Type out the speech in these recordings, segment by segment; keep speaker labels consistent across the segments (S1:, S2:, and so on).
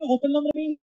S1: gusta el nombre mío.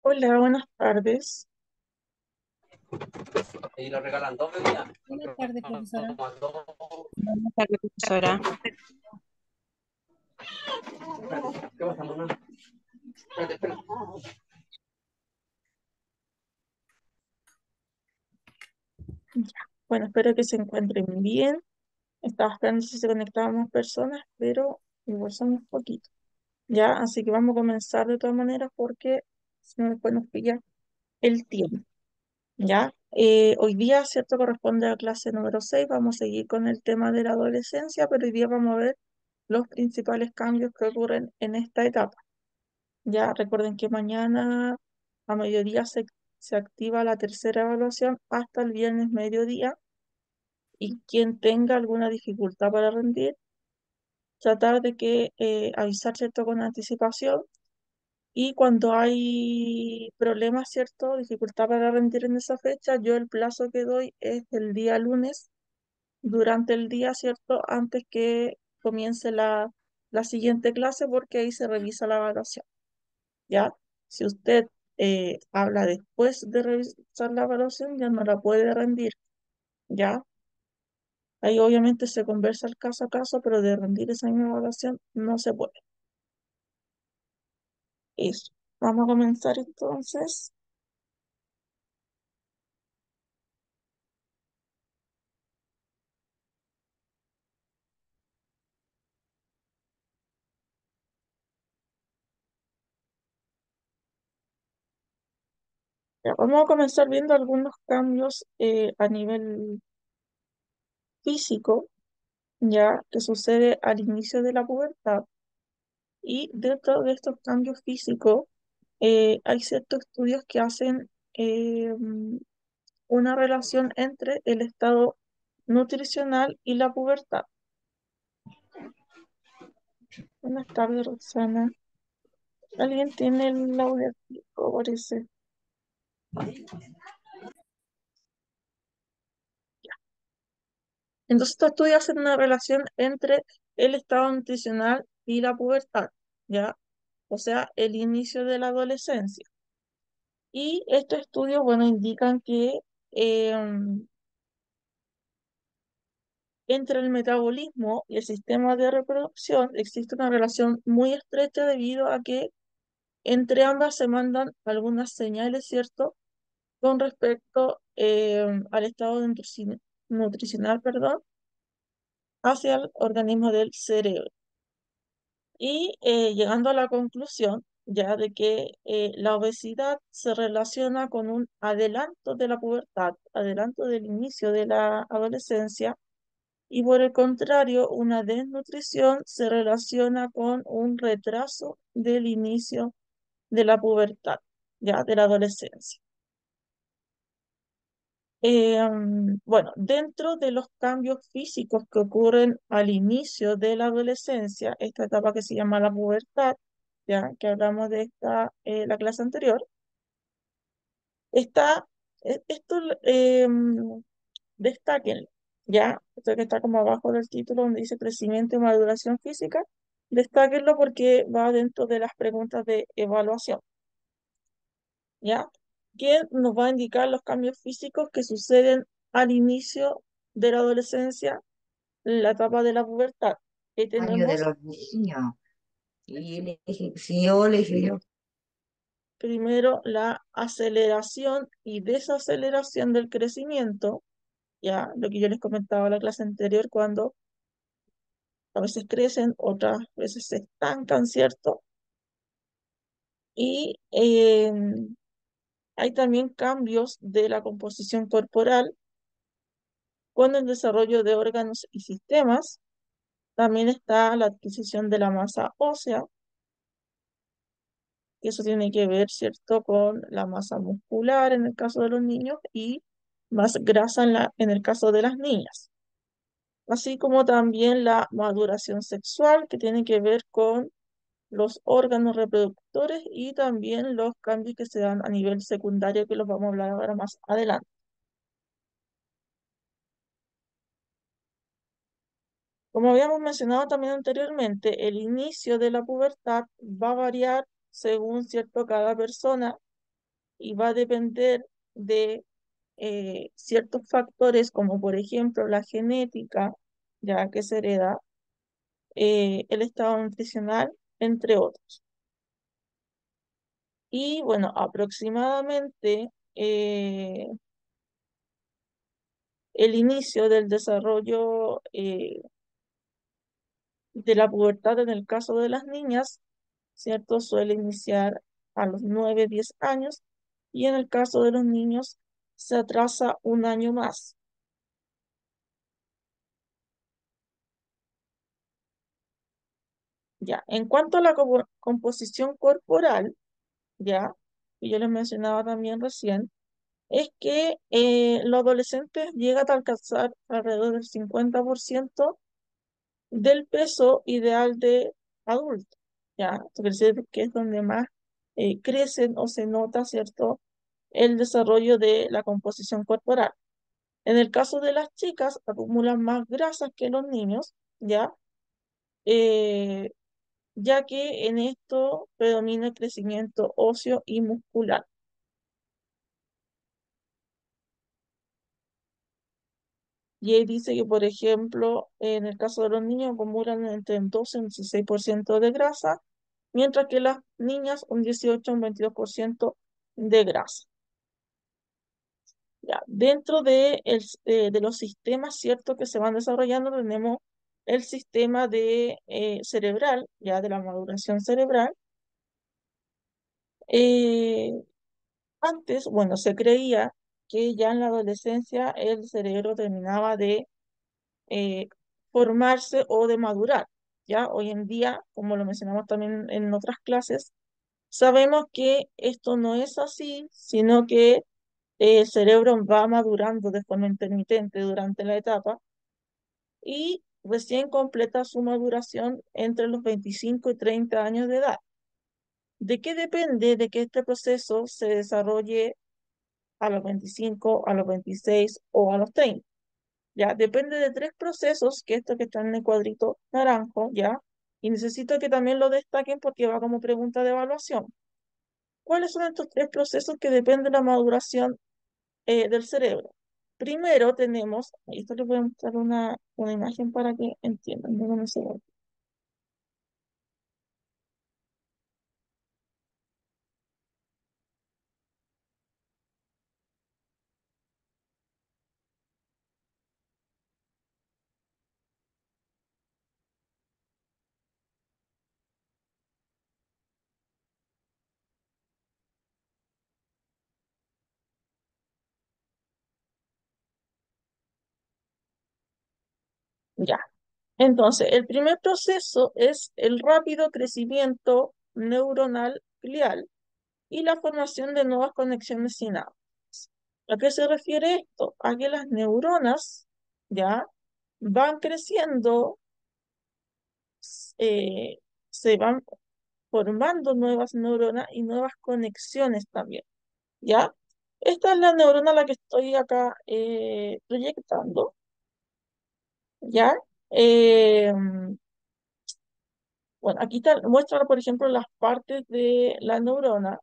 S1: Hola, buenas tardes.
S2: Y lo regalan dos bebidas.
S3: Buenas tardes, profesora.
S4: Buenas tardes, profesora.
S2: ¿Qué pasa, mamá? Espérate, espérate.
S1: Ya. Bueno, espero que se encuentren bien. Estaba esperando si se conectaban más personas, pero igual somos poquitos. Ya, así que vamos a comenzar de todas maneras porque si no después nos pilla el tiempo. Ya, hoy día, cierto, corresponde a clase número 6. Vamos a seguir con el tema de la adolescencia, pero hoy día vamos a ver los principales cambios que ocurren en esta etapa. Ya recuerden que mañana a mediodía se activa la tercera evaluación hasta el viernes mediodía, y quien tenga alguna dificultad para rendir, tratar de que avisar, ¿cierto?, con anticipación, y cuando hay problemas, ¿cierto?, dificultad para rendir en esa fecha, yo el plazo que doy es el día lunes durante el día, ¿cierto?, antes que comience la siguiente clase, porque ahí se revisa la evaluación. ¿Ya? Si usted habla después de revisar la evaluación, ya no la puede rendir, ¿ya? Ahí obviamente se conversa el caso a caso, pero de rendir esa misma evaluación no se puede. Eso. Vamos a comenzar entonces. Ya, vamos a comenzar viendo algunos cambios a nivel físico, ya que sucede al inicio de la pubertad. Y dentro de estos cambios físicos, hay ciertos estudios que hacen una relación entre el estado nutricional y la pubertad. Buenas tardes, Roxana. ¿Alguien tiene el audio activo? Parece. Entonces, estos estudios hacen una relación entre el estado nutricional y la pubertad, ¿ya? O sea, el inicio de la adolescencia. Y estos estudios, bueno, indican que entre el metabolismo y el sistema de reproducción existe una relación muy estrecha, debido a que entre ambas se mandan algunas señales, ¿cierto?, con respecto al estado nutricional, perdón, hacia el organismo del cerebro. Y llegando a la conclusión ya de que la obesidad se relaciona con un adelanto de la pubertad, adelanto del inicio de la adolescencia, y por el contrario, una desnutrición se relaciona con un retraso del inicio de la pubertad, ya de la adolescencia. Bueno, dentro de los cambios físicos que ocurren al inicio de la adolescencia, esta etapa que se llama la pubertad, ya que hablamos de esta, la clase anterior, está, esto, destáquenlo, ya, esto que está como abajo del título donde dice crecimiento y maduración física, destáquenlo porque va dentro de las preguntas de evaluación, ¿ya? Que nos va a indicar los cambios físicos que suceden al inicio de la adolescencia, en la etapa de la pubertad.
S3: Año de
S1: Tenemos
S3: los niños. Y le dije, sí, yo le dije yo.
S1: primero la aceleración y desaceleración del crecimiento, ya lo que yo les comentaba en la clase anterior, cuando a veces crecen, otras veces se estancan, ¿cierto? Y hay también cambios de la composición corporal con el desarrollo de órganos y sistemas. También está la adquisición de la masa ósea, que eso tiene que ver, ¿cierto?, con la masa muscular en el caso de los niños y más grasa en el caso de las niñas. Así como también la maduración sexual, que tiene que ver con los órganos reproductores y también los cambios que se dan a nivel secundario, que los vamos a hablar ahora más adelante. Como habíamos mencionado también anteriormente, el inicio de la pubertad va a variar según, ¿cierto?, cada persona y va a depender de ciertos factores como por ejemplo la genética, ya que se hereda, el estado nutricional, entre otros. Y bueno, aproximadamente el inicio del desarrollo de la pubertad en el caso de las niñas, ¿cierto? Suele iniciar a los 9, 10 años y en el caso de los niños se atrasa un año más. Ya, en cuanto a la composición corporal, ya, que yo les mencionaba también recién, es que los adolescentes llegan a alcanzar alrededor del 50% del peso ideal de adulto, ya, esto quiere decir que es donde más crecen o se nota, ¿cierto?, el desarrollo de la composición corporal. En el caso de las chicas, acumulan más grasas que los niños, ya, Eh, ya que en esto predomina el crecimiento óseo y muscular. Y ahí dice que, por ejemplo, en el caso de los niños acumulan entre un 12 y un 16% de grasa, mientras que las niñas un 18 y un 22% de grasa. Ya, dentro de los sistemas, ¿cierto?, que se van desarrollando, tenemos el sistema de, cerebral, ya de la maduración cerebral. Eh, Antes, bueno, se creía que ya en la adolescencia el cerebro terminaba de eh, formarse o de madurar. Ya hoy en día, como lo mencionamos también en otras clases, sabemos que esto no es así, sino que el cerebro va madurando de forma intermitente durante la etapa y recién completa su maduración entre los 25 y 30 años de edad. ¿De qué depende de que este proceso se desarrolle a los 25, a los 26 o a los 30? Ya, depende de tres procesos, que esto que está en el cuadrito naranjo, ya, y necesito que también lo destaquen porque va como pregunta de evaluación. ¿Cuáles son estos tres procesos que dependen de la maduración del cerebro? Primero tenemos, esto les voy a mostrar una imagen para que entiendan, no me segundo. Ya, entonces el primer proceso es el rápido crecimiento neuronal glial y la formación de nuevas conexiones sinápticas. ¿A qué se refiere esto? A que las neuronas ya van creciendo, eh, se van formando nuevas neuronas y nuevas conexiones también, ¿ya? Esta es la neurona a la que estoy acá proyectando, ¿ya? Eh, bueno, aquí muestra, por ejemplo, las partes de la neurona.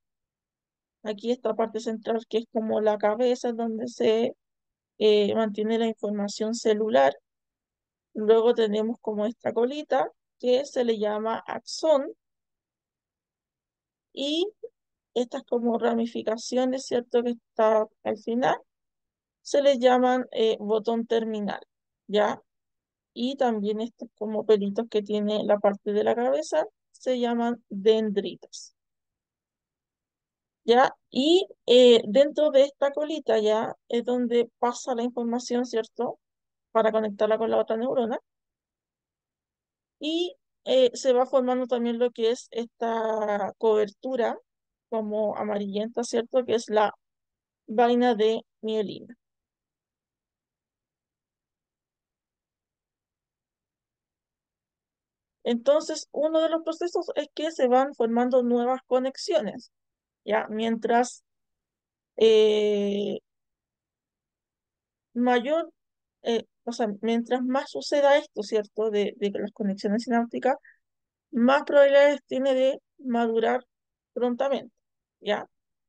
S1: Aquí esta parte central que es como la cabeza donde se mantiene la información celular. Luego tenemos como esta colita que se le llama axón y estas como ramificaciones, ¿cierto? Que está al final, se les llaman botón terminal, ¿ya? Y también estos como pelitos que tiene la parte de la cabeza se llaman dendritos, ¿ya? Y dentro de esta colita ya es donde pasa la información, ¿cierto? Para conectarla con la otra neurona. Y se va formando también lo que es esta cobertura como amarillenta, ¿cierto? Que es la vaina de mielina. Entonces, uno de los procesos es que se van formando nuevas conexiones, ¿ya? Mientras eh, mayor, o sea, mientras más suceda esto, ¿cierto? De que las conexiones sinápticas, más probabilidades tiene de madurar prontamente, ¿ya?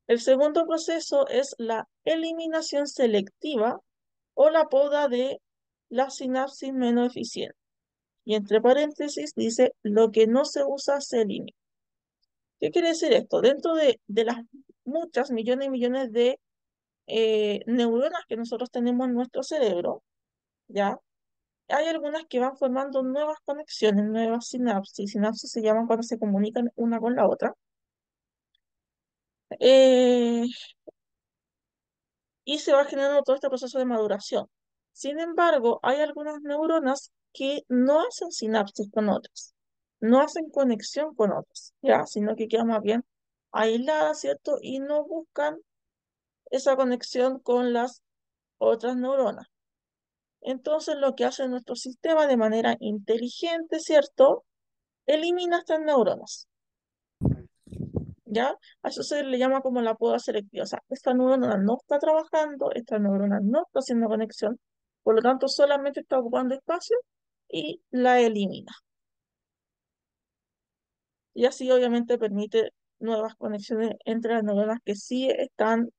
S1: El segundo proceso es la eliminación selectiva o la poda de la sinapsis menos eficiente. Y entre paréntesis dice, lo que no se usa se elimina. ¿Qué quiere decir esto? Dentro de las muchas millones y millones de neuronas que nosotros tenemos en nuestro cerebro, ¿ya? Hay algunas que van formando nuevas conexiones, nuevas sinapsis. Sinapsis se llaman cuando se comunican una con la otra. Eh, y se va generando todo este proceso de maduración. Sin embargo, hay algunas neuronas que no hacen sinapsis con otras, no hacen conexión con otras, ¿ya? Sino que quedan más bien aisladas, ¿cierto? Y no buscan esa conexión con las otras neuronas. Entonces, lo que hace nuestro sistema de manera inteligente, ¿cierto? Elimina estas neuronas, ¿ya? A eso se le llama como la poda selectiva. O sea, esta neurona no está trabajando, esta neurona no está haciendo conexión, por lo tanto solamente está ocupando espacio y la elimina. Y así obviamente permite nuevas conexiones entre las neuronas que sí están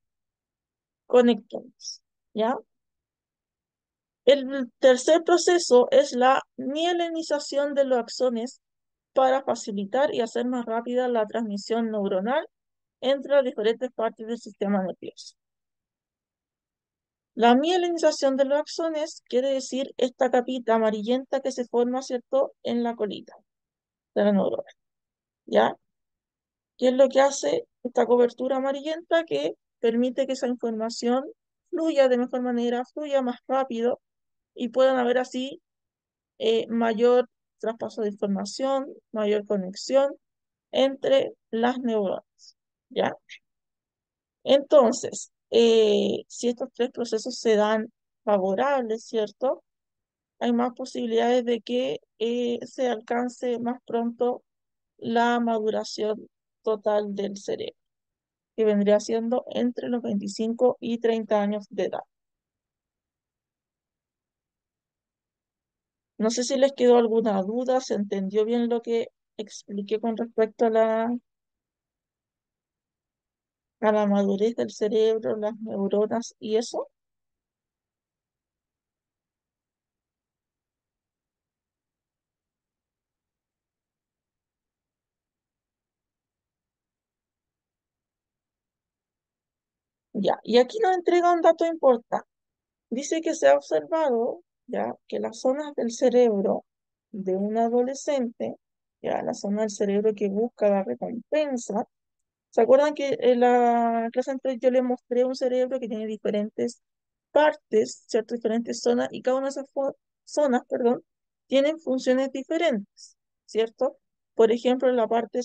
S1: conectadas, ¿ya? El tercer proceso es la mielinización de los axones para facilitar y hacer más rápida la transmisión neuronal entre las diferentes partes del sistema nervioso. La mielinización de los axones quiere decir esta capita amarillenta que se forma, ¿cierto?, en la colita de la neurona, ¿ya? ¿Qué es lo que hace esta cobertura amarillenta que permite que esa información fluya de mejor manera, fluya más rápido y puedan haber así mayor traspaso de información, mayor conexión entre las neuronas, ¿ya? Entonces, si estos tres procesos se dan favorables, ¿cierto? Hay más posibilidades de que se alcance más pronto la maduración total del cerebro, que vendría siendo entre los 25 y 30 años de edad. No sé si les quedó alguna duda, ¿se entendió bien lo que expliqué con respecto a la madurez del cerebro, las neuronas y eso? Ya, y aquí nos entrega un dato importante. Dice que se ha observado ya que las zonas del cerebro de un adolescente, ya la zona del cerebro que busca la recompensa. ¿Se acuerdan que en la clase anterior yo les mostré un cerebro que tiene diferentes partes, ¿cierto? Diferentes zonas, y cada una de esas zonas, perdón, tienen funciones diferentes, ¿cierto? Por ejemplo, la parte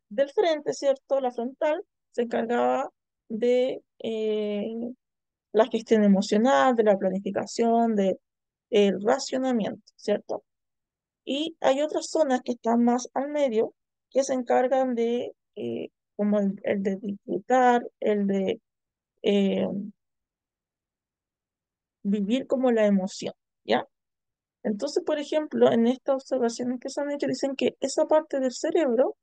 S1: del frente, ¿cierto? La frontal se encargaba de la gestión emocional, de la planificación, de el racionamiento, ¿cierto? Y hay otras zonas que están más al medio que se encargan de, como el de disfrutar, el de eh, vivir como la emoción, ¿ya? Entonces, por ejemplo, en estas observaciones que se han hecho, dicen que esa parte del cerebro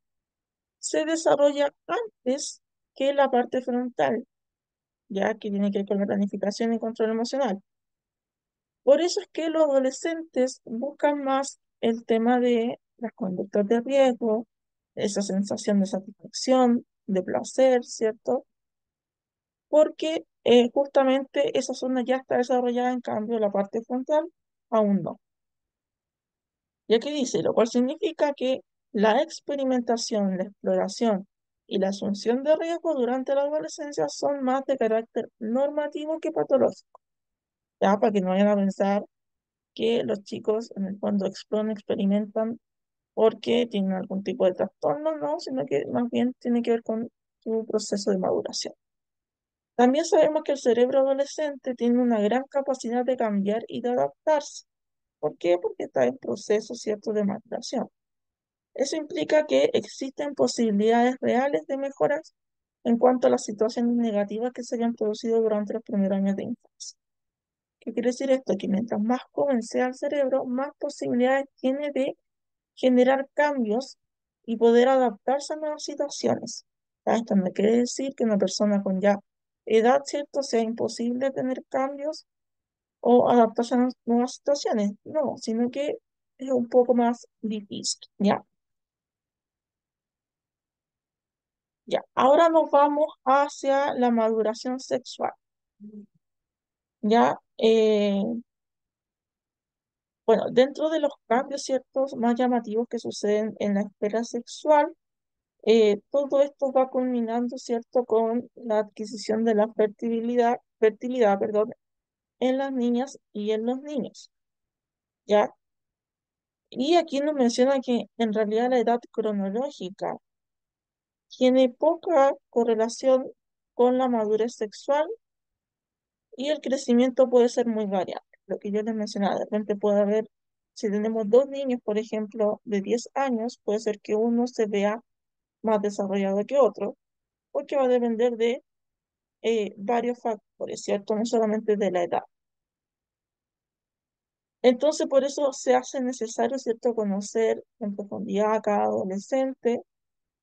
S1: se desarrolla antes que la parte frontal, ya que tiene que ver con la planificación y control emocional. Por eso es que los adolescentes buscan más el tema de las conductas de riesgo, esa sensación de satisfacción, de placer, ¿cierto? Porque justamente esa zona ya está desarrollada, en cambio la parte frontal aún no. Ya que dice, lo cual significa que la experimentación, la exploración y la asunción de riesgo durante la adolescencia son más de carácter normativo que patológico. Ya, para que no vayan a pensar que los chicos en el fondo exploran, experimentan porque tienen algún tipo de trastorno, no, sino que más bien tiene que ver con su proceso de maduración. También sabemos que el cerebro adolescente tiene una gran capacidad de cambiar y de adaptarse. ¿Por qué? Porque está en proceso, ¿cierto?, de maduración. Eso implica que existen posibilidades reales de mejoras en cuanto a las situaciones negativas que se hayan producido durante los primeros años de infancia. ¿Qué quiere decir esto? Que mientras más joven sea el cerebro, más posibilidades tiene de generar cambios y poder adaptarse a nuevas situaciones. Esto no quiere decir que una persona con ya edad, ¿cierto?, sea imposible tener cambios o adaptarse a nuevas situaciones. No, sino que es un poco más difícil, ¿ya? Ya, ahora nos vamos hacia la maduración sexual, ¿ya? Bueno, dentro de los cambios, ¿ciertos?, más llamativos que suceden en la esfera sexual, todo esto va culminando, ¿cierto?, con la adquisición de la fertilidad, perdón, en las niñas y en los niños, ¿ya? Y aquí nos menciona que en realidad la edad cronológica tiene poca correlación con la madurez sexual y el crecimiento puede ser muy variable. Lo que yo les mencionaba, de repente puede haber, si tenemos dos niños, por ejemplo, de 10 años, puede ser que uno se vea más desarrollado que otro, porque va a depender de varios factores, ¿cierto? No solamente de la edad. Entonces, por eso se hace necesario, ¿cierto?, conocer en profundidad a cada adolescente,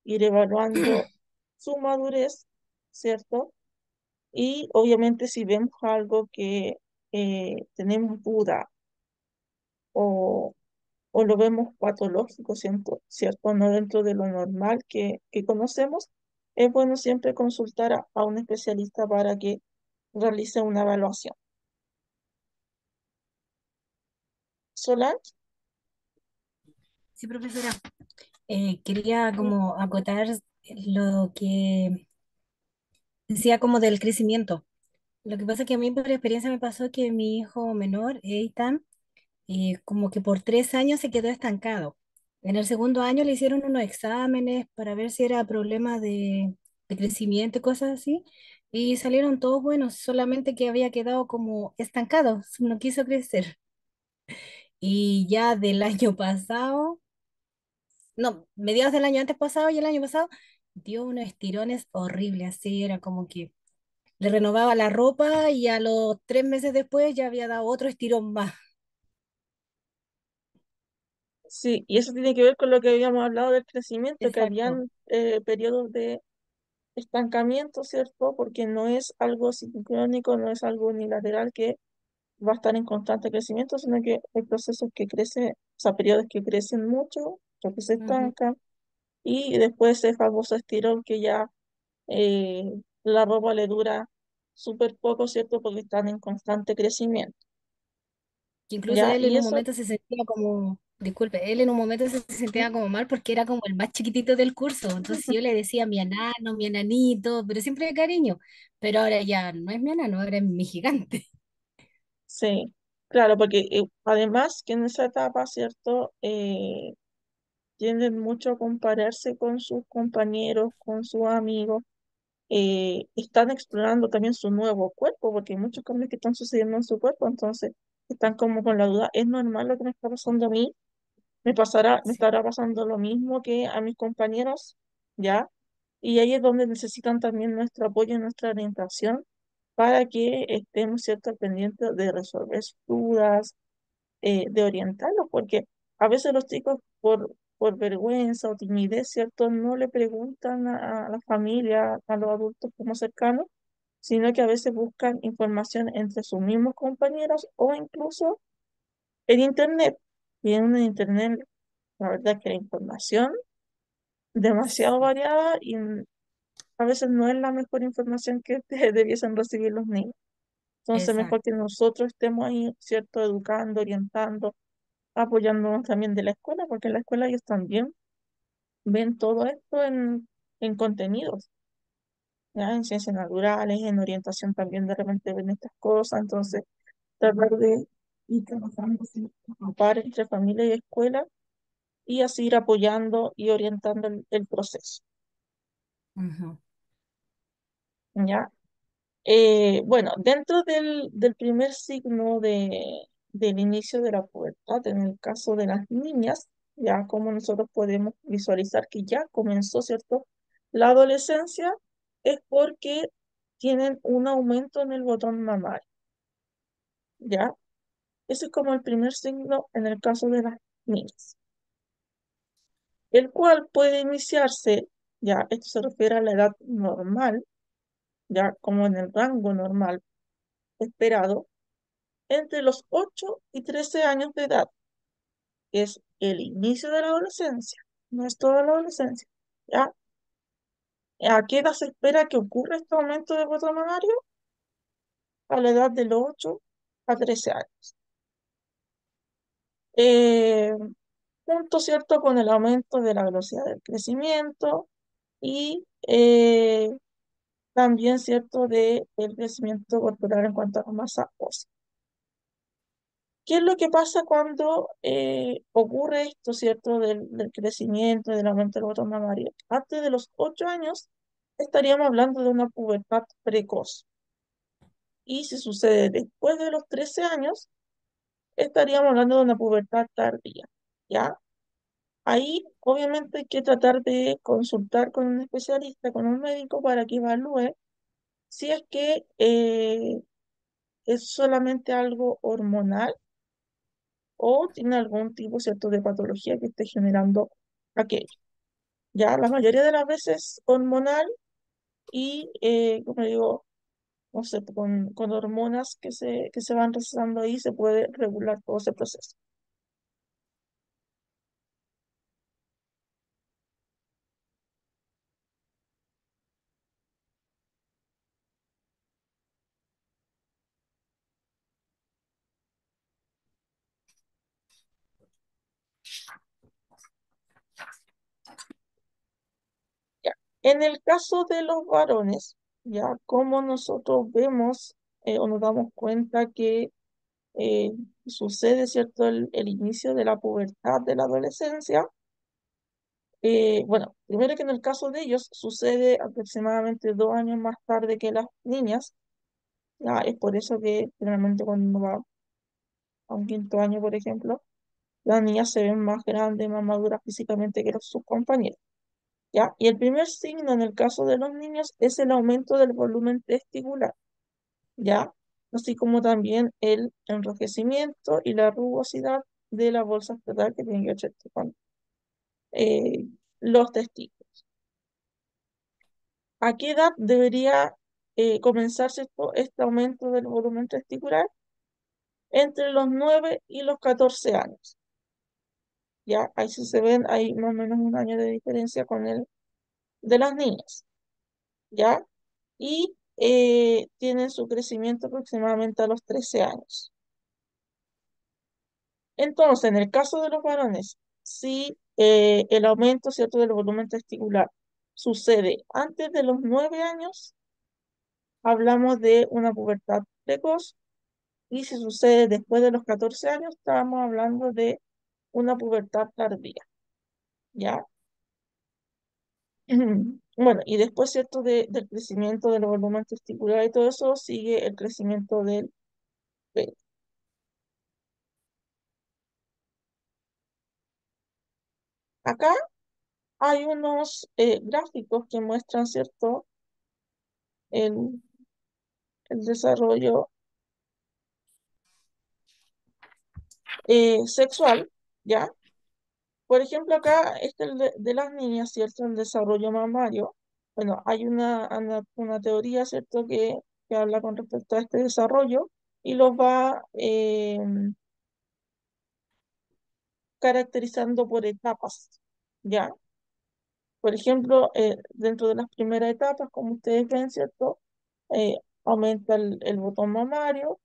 S1: ir evaluando su madurez, ¿cierto? Y obviamente si vemos algo que tenemos duda o, o lo vemos patológico, ¿cierto? No dentro de lo normal que conocemos, es bueno siempre consultar a un especialista para que realice una evaluación. Solange,
S4: Sí, profesora. Quería como acotar lo que decía como del crecimiento. Lo que pasa es que a mí por experiencia me pasó que mi hijo menor, Eitan, como que por 3 años se quedó estancado. En el segundo año le hicieron unos exámenes para ver si era problema de crecimiento y cosas así, y salieron todos buenos, solamente que había quedado como estancado, no quiso crecer. Y ya del año pasado, no, mediados del año antes pasado y el año pasado, dio unos estirones horribles, así era como que le renovaba la ropa y a los 3 meses después ya había dado otro estirón más.
S1: sí, y eso tiene que ver con lo que habíamos hablado del crecimiento, que
S4: Exacto.
S1: habían periodos de estancamiento, ¿cierto? Porque no es algo sincrónico, no es algo unilateral que va a estar en constante crecimiento, sino que hay procesos que crecen, o sea, periodos que crecen mucho, otros que se
S4: Ujú.
S1: estancan, y después ese famoso estirón que ya la ropa le dura súper poco, ¿cierto? Porque están en constante crecimiento,
S4: Que incluso
S1: ¿ya?
S4: él
S1: Y
S4: en un
S1: eso,
S4: momento se sentía como, disculpe, él en un momento se sentía como mal porque era como el más chiquitito del curso. Entonces yo le decía mi enano, mi enanito, pero siempre de cariño. Pero ahora ya no es mi enano, ahora es mi gigante.
S1: sí, claro, porque además que en esa etapa, ¿cierto? Tienden mucho a compararse con sus compañeros, con sus amigos, están explorando también su nuevo cuerpo, porque hay muchos cambios que están sucediendo en su cuerpo, entonces están como con la duda, ¿es normal lo que me está pasando a mí? Me
S4: Sí,
S1: estará pasando lo mismo que a mis compañeros? ¿Ya? Y ahí es donde necesitan también nuestro apoyo y nuestra orientación para que estemos, ¿cierto?, pendientes de resolver sus dudas, de orientarlos, porque a veces los chicos por vergüenza o timidez, ¿cierto?, no le preguntan a la familia, a los adultos como cercanos, sino que a veces buscan información entre sus mismos compañeros o incluso en Internet. Y en Internet, la verdad es que la información demasiado
S4: sí,
S1: variada y a veces no es la mejor información que debiesen recibir los niños. Entonces, mejor que
S4: exacto.
S1: nosotros estemos ahí, ¿cierto?, educando, orientando, apoyándonos también de la escuela, porque en la escuela ellos también ven todo esto en contenidos, ¿ya? En ciencias naturales, en orientación también de repente ven estas cosas, entonces tratar de ir trabajando así, a par entre familia y escuela y así ir apoyando y orientando el proceso,
S4: Ujú,
S1: ¿ya? Bueno, dentro del primer signo del inicio de la pubertad, en el caso de las niñas, ya como nosotros podemos visualizar que ya comenzó, ¿cierto? La adolescencia es porque tienen un aumento en el botón mamario, ¿ya? Ese es como el primer signo en el caso de las niñas, el cual puede iniciarse, ya esto se refiere a la edad normal, ya como en el rango normal esperado entre los 8 y 13 años de edad, que es el inicio de la adolescencia, no es toda la adolescencia. ¿Ya? ¿A qué edad se espera que ocurra este aumento de cuota mamario? A la edad de los 8 a 13 años. Eh, Junto, ¿cierto?, con el aumento de la velocidad del crecimiento y también, ¿cierto?, del crecimiento corporal en cuanto a la masa ósea. ¿Qué es lo que pasa cuando ocurre esto, ¿cierto?, del crecimiento, del aumento del botón mamario? Antes de los 8 años estaríamos hablando de una pubertad precoz. Y si sucede después de los 13 años, estaríamos hablando de una pubertad tardía. ¿Ya? Ahí obviamente hay que tratar de consultar con un especialista, con un médico, para que evalúe si es que es solamente algo hormonal o tiene algún tipo, ¿cierto?, de patología que esté generando aquello. Ya la mayoría de las veces hormonal y, como digo, no sé, con hormonas que se van recesando ahí se puede regular todo ese proceso. Ya. En el caso de los varones, ya como nosotros vemos o nos damos cuenta que eh, sucede, ¿cierto?, el inicio de la pubertad, de la adolescencia. Bueno, primero que en el caso de ellos sucede aproximadamente 2 años más tarde que las niñas. Ya, es por eso que generalmente cuando uno va a un quinto año, por ejemplo, las niñas se ven más grandes, más maduras físicamente que sus compañeros. ¿Ya? Y el primer signo en el caso de los niños es el aumento del volumen testicular, ¿ya? Así como también el enrojecimiento y la rugosidad de la bolsa fetal que tiene que ver con eh, los testículos. ¿A qué edad debería comenzarse este aumento del volumen testicular? Entre los 9 y los 14 años. Ya, ahí sí se ven, hay más o menos un año de diferencia con el de las niñas, ¿ya? Y tienen su crecimiento aproximadamente a los 13 años. Entonces, en el caso de los varones, si el aumento, ¿cierto?, del volumen testicular sucede antes de los 9 años, hablamos de una pubertad precoz, y si sucede después de los 14 años, estamos hablando de una pubertad tardía, ¿ya? Bueno, y después, ¿cierto? Del crecimiento del volumen testicular y todo eso, sigue el crecimiento del pene. Acá hay unos gráficos que muestran, ¿cierto? El, el desarrollo sexual, ¿ya? Por ejemplo, acá este de las niñas, ¿cierto? El desarrollo mamario. Bueno, hay una teoría, ¿cierto? Que habla con respecto a este desarrollo y los va caracterizando por etapas, ¿ya? Por ejemplo, dentro de las primeras etapas, como ustedes ven, ¿cierto? Eh, aumenta el botón mamario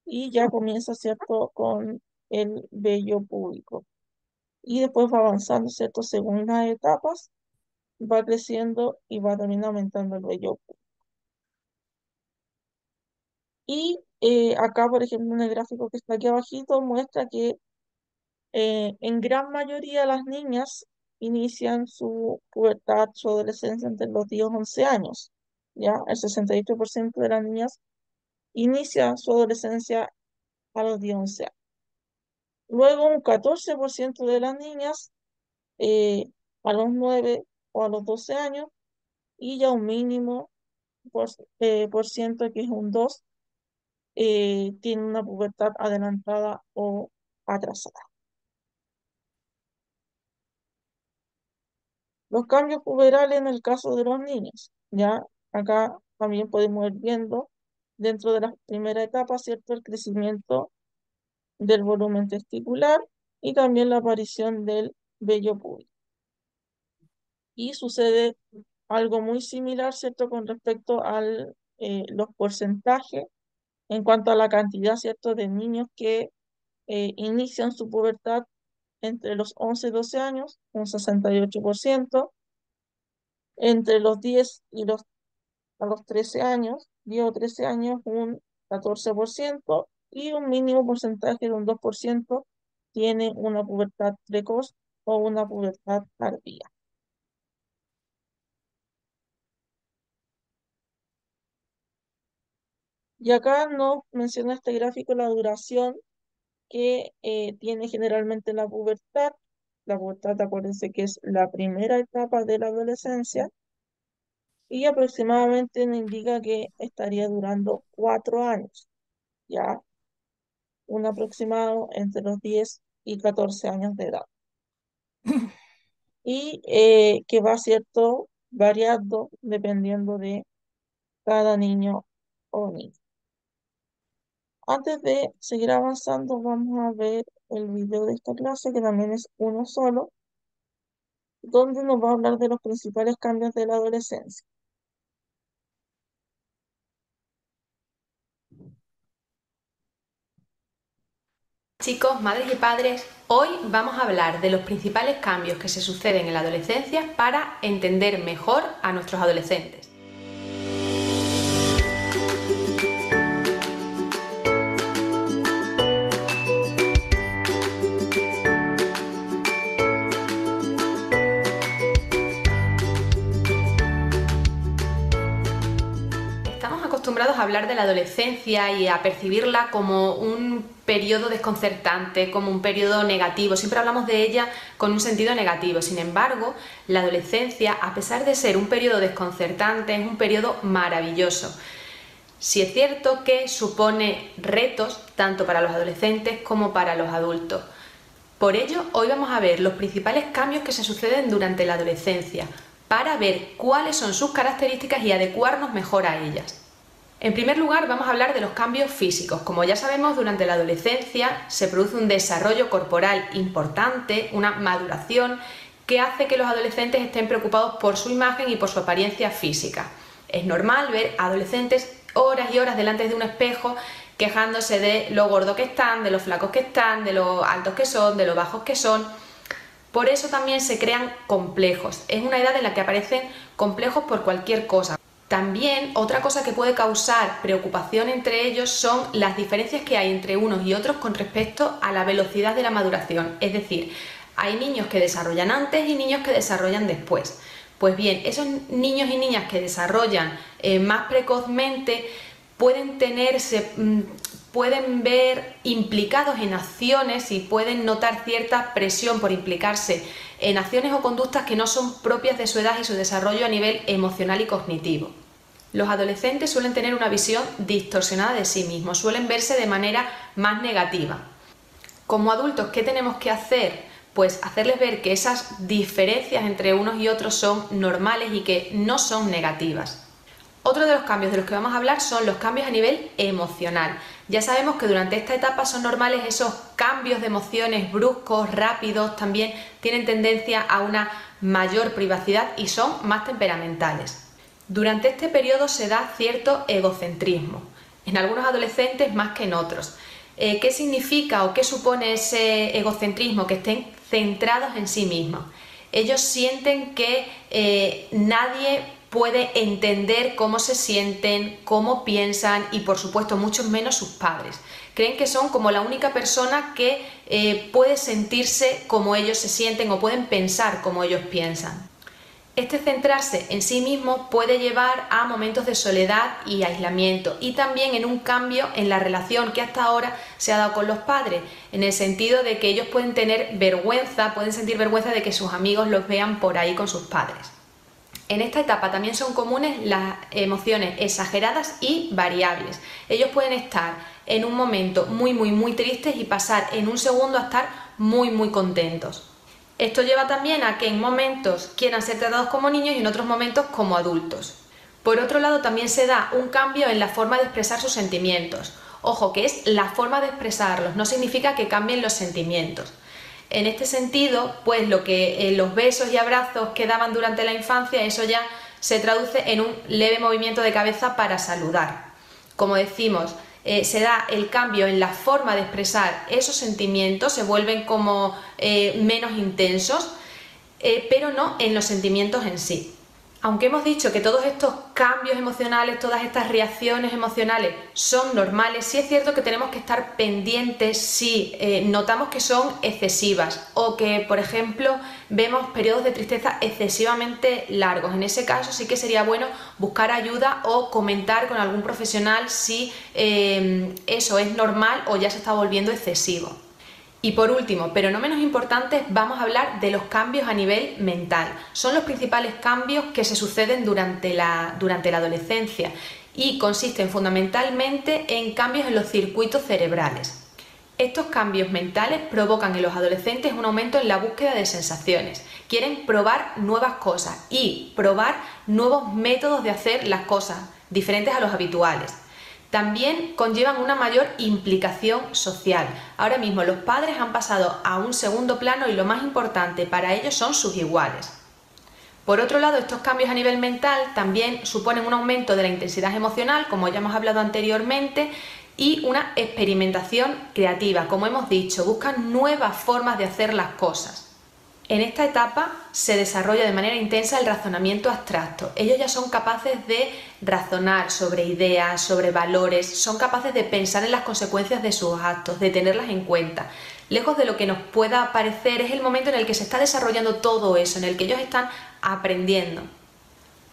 S1: y ya comienza, ¿cierto? Con el vello púbico. Y después va avanzando, ¿cierto? Según las etapas, va creciendo y va también aumentando el vello púbico. Y acá, por ejemplo, en el gráfico que está aquí abajito, muestra que en gran mayoría las niñas inician su pubertad, su adolescencia entre los 10 y 11 años. ¿Ya? El 68% de las niñas inicia su adolescencia a los 10 y 11 años. Luego un 14% de las niñas eh, a los 9 o a los 12 años y ya un mínimo por ciento, que es un 2, tiene una pubertad adelantada o atrasada. Los cambios puberales en el caso de los niños, ya acá también podemos ir viendo dentro de la primera etapa, ¿cierto? El crecimiento del volumen testicular y también la aparición del vello púbico. Y sucede algo muy similar, ¿cierto? Con respecto a los porcentajes en cuanto a la cantidad, ¿cierto? De niños que inician su pubertad entre los 11 y 12 años, un 68%, entre los 10 y a los 13 años, 10 o 13 años, un 14%, y un mínimo porcentaje de un 2% tiene una pubertad precoz o una pubertad tardía. Y acá nos menciona este gráfico la duración que tiene generalmente la pubertad. La pubertad, acuérdense que es la primera etapa de la adolescencia y aproximadamente nos indica que estaría durando 4 años, ya un aproximado entre los 10 y 14 años de edad. Y que va, cierto, variando dependiendo de cada niño o niña. Antes de seguir avanzando, vamos a ver el video de esta clase, que también es uno solo, donde nos va a hablar de los principales cambios de la adolescencia.
S5: Chicos, madres y padres, hoy vamos a hablar de los principales cambios que se suceden en la adolescencia para entender mejor a nuestros adolescentes. Estamos acostumbrados a hablar de la adolescencia y a percibirla como un periodo desconcertante, como un periodo negativo. Siempre hablamos de ella con un sentido negativo. Sin embargo, la adolescencia, a pesar de ser un periodo desconcertante, es un periodo maravilloso. Sí es cierto que supone retos tanto para los adolescentes como para los adultos. Por ello, hoy vamos a ver los principales cambios que se suceden durante la adolescencia, para ver cuáles son sus características y adecuarnos mejor a ellas. En primer lugar, vamos a hablar de los cambios físicos. Como ya sabemos, durante la adolescencia se produce un desarrollo corporal importante, una maduración que hace que los adolescentes estén preocupados por su imagen y por su apariencia física. Es normal ver adolescentes horas y horas delante de un espejo quejándose de lo gordo que están, de lo flacos que están, de lo altos que son, de lo bajos que son. Por eso también se crean complejos. Es una edad en la que aparecen complejos por cualquier cosa. También otra cosa que puede causar preocupación entre ellos son las diferencias que hay entre unos y otros con respecto a la velocidad de la maduración. Es decir, hay niños que desarrollan antes y niños que desarrollan después. Pues bien, esos niños y niñas que desarrollan más precozmente pueden pueden ver implicados en acciones y pueden notar cierta presión por implicarse en acciones o conductas que no son propias de su edad y su desarrollo a nivel emocional y cognitivo. Los adolescentes suelen tener una visión distorsionada de sí mismos, suelen verse de manera más negativa. Como adultos, ¿qué tenemos que hacer? Pues hacerles ver que esas diferencias entre unos y otros son normales y que no son negativas. Otro de los cambios de los que vamos a hablar son los cambios a nivel emocional. Ya sabemos que durante esta etapa son normales esos cambios de emociones bruscos, rápidos, también tienen tendencia a una mayor privacidad y son más temperamentales. Durante este periodo se da cierto egocentrismo, en algunos adolescentes más que en otros. ¿Qué significa o qué supone ese egocentrismo? Que estén centrados en sí mismos. Ellos sienten que nadie puede entender cómo se sienten, cómo piensan y por supuesto mucho menos sus padres. Creen que son como la única persona que puede sentirse como ellos se sienten o pueden pensar como ellos piensan. Este centrarse en sí mismo puede llevar a momentos de soledad y aislamiento y también en un cambio en la relación que hasta ahora se ha dado con los padres, en el sentido de que ellos pueden tener vergüenza, pueden sentir vergüenza de que sus amigos los vean por ahí con sus padres. En esta etapa también son comunes las emociones exageradas y variables. Ellos pueden estar en un momento muy tristes y pasar en un segundo a estar muy contentos. Esto lleva también a que en momentos quieran ser tratados como niños y en otros momentos como adultos. Por otro lado, también se da un cambio en la forma de expresar sus sentimientos. Ojo, que es la forma de expresarlos, no significa que cambien los sentimientos. En este sentido, pues lo que los besos y abrazos que daban durante la infancia, eso ya se traduce en un leve movimiento de cabeza para saludar. Como decimos, se da el cambio en la forma de expresar esos sentimientos, se vuelven como menos intensos, pero no en los sentimientos en sí. Aunque hemos dicho que todos estos cambios emocionales, todas estas reacciones emocionales son normales, sí es cierto que tenemos que estar pendientes si notamos que son excesivas o que, por ejemplo, vemos periodos de tristeza excesivamente largos. En ese caso sí que sería bueno buscar ayuda o comentar con algún profesional si eso es normal o ya se está volviendo excesivo. Y por último, pero no menos importante, vamos a hablar de los cambios a nivel mental. Son los principales cambios que se suceden durante la adolescencia y consisten fundamentalmente en cambios en los circuitos cerebrales. Estos cambios mentales provocan en los adolescentes un aumento en la búsqueda de sensaciones. Quieren probar nuevas cosas y probar nuevos métodos de hacer las cosas diferentes a los habituales. También conllevan una mayor implicación social. Ahora mismo los padres han pasado a un segundo plano y lo más importante para ellos son sus iguales. Por otro lado, estos cambios a nivel mental también suponen un aumento de la intensidad emocional, como ya hemos hablado anteriormente, y una experimentación creativa. Como hemos dicho, buscan nuevas formas de hacer las cosas. En esta etapa se desarrolla de manera intensa el razonamiento abstracto. Ellos ya son capaces de razonar sobre ideas, sobre valores, son capaces de pensar en las consecuencias de sus actos, de tenerlas en cuenta. Lejos de lo que nos pueda parecer, es el momento en el que se está desarrollando todo eso, en el que ellos están aprendiendo.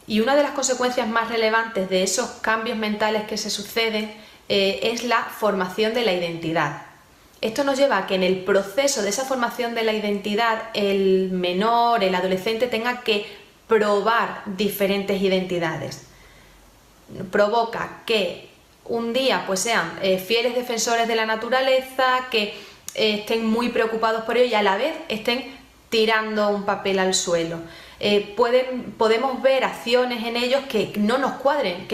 S5: Y una de las consecuencias más relevantes de esos cambios mentales que se suceden es la formación de la identidad. Esto nos lleva a que en el proceso de esa formación de la identidad el menor, el adolescente tenga que probar diferentes identidades. Provoca que un día pues sean fieles defensores de la naturaleza, que estén muy preocupados por ello y a la vez estén tirando un papel al suelo. Podemos ver acciones en ellos que no nos cuadren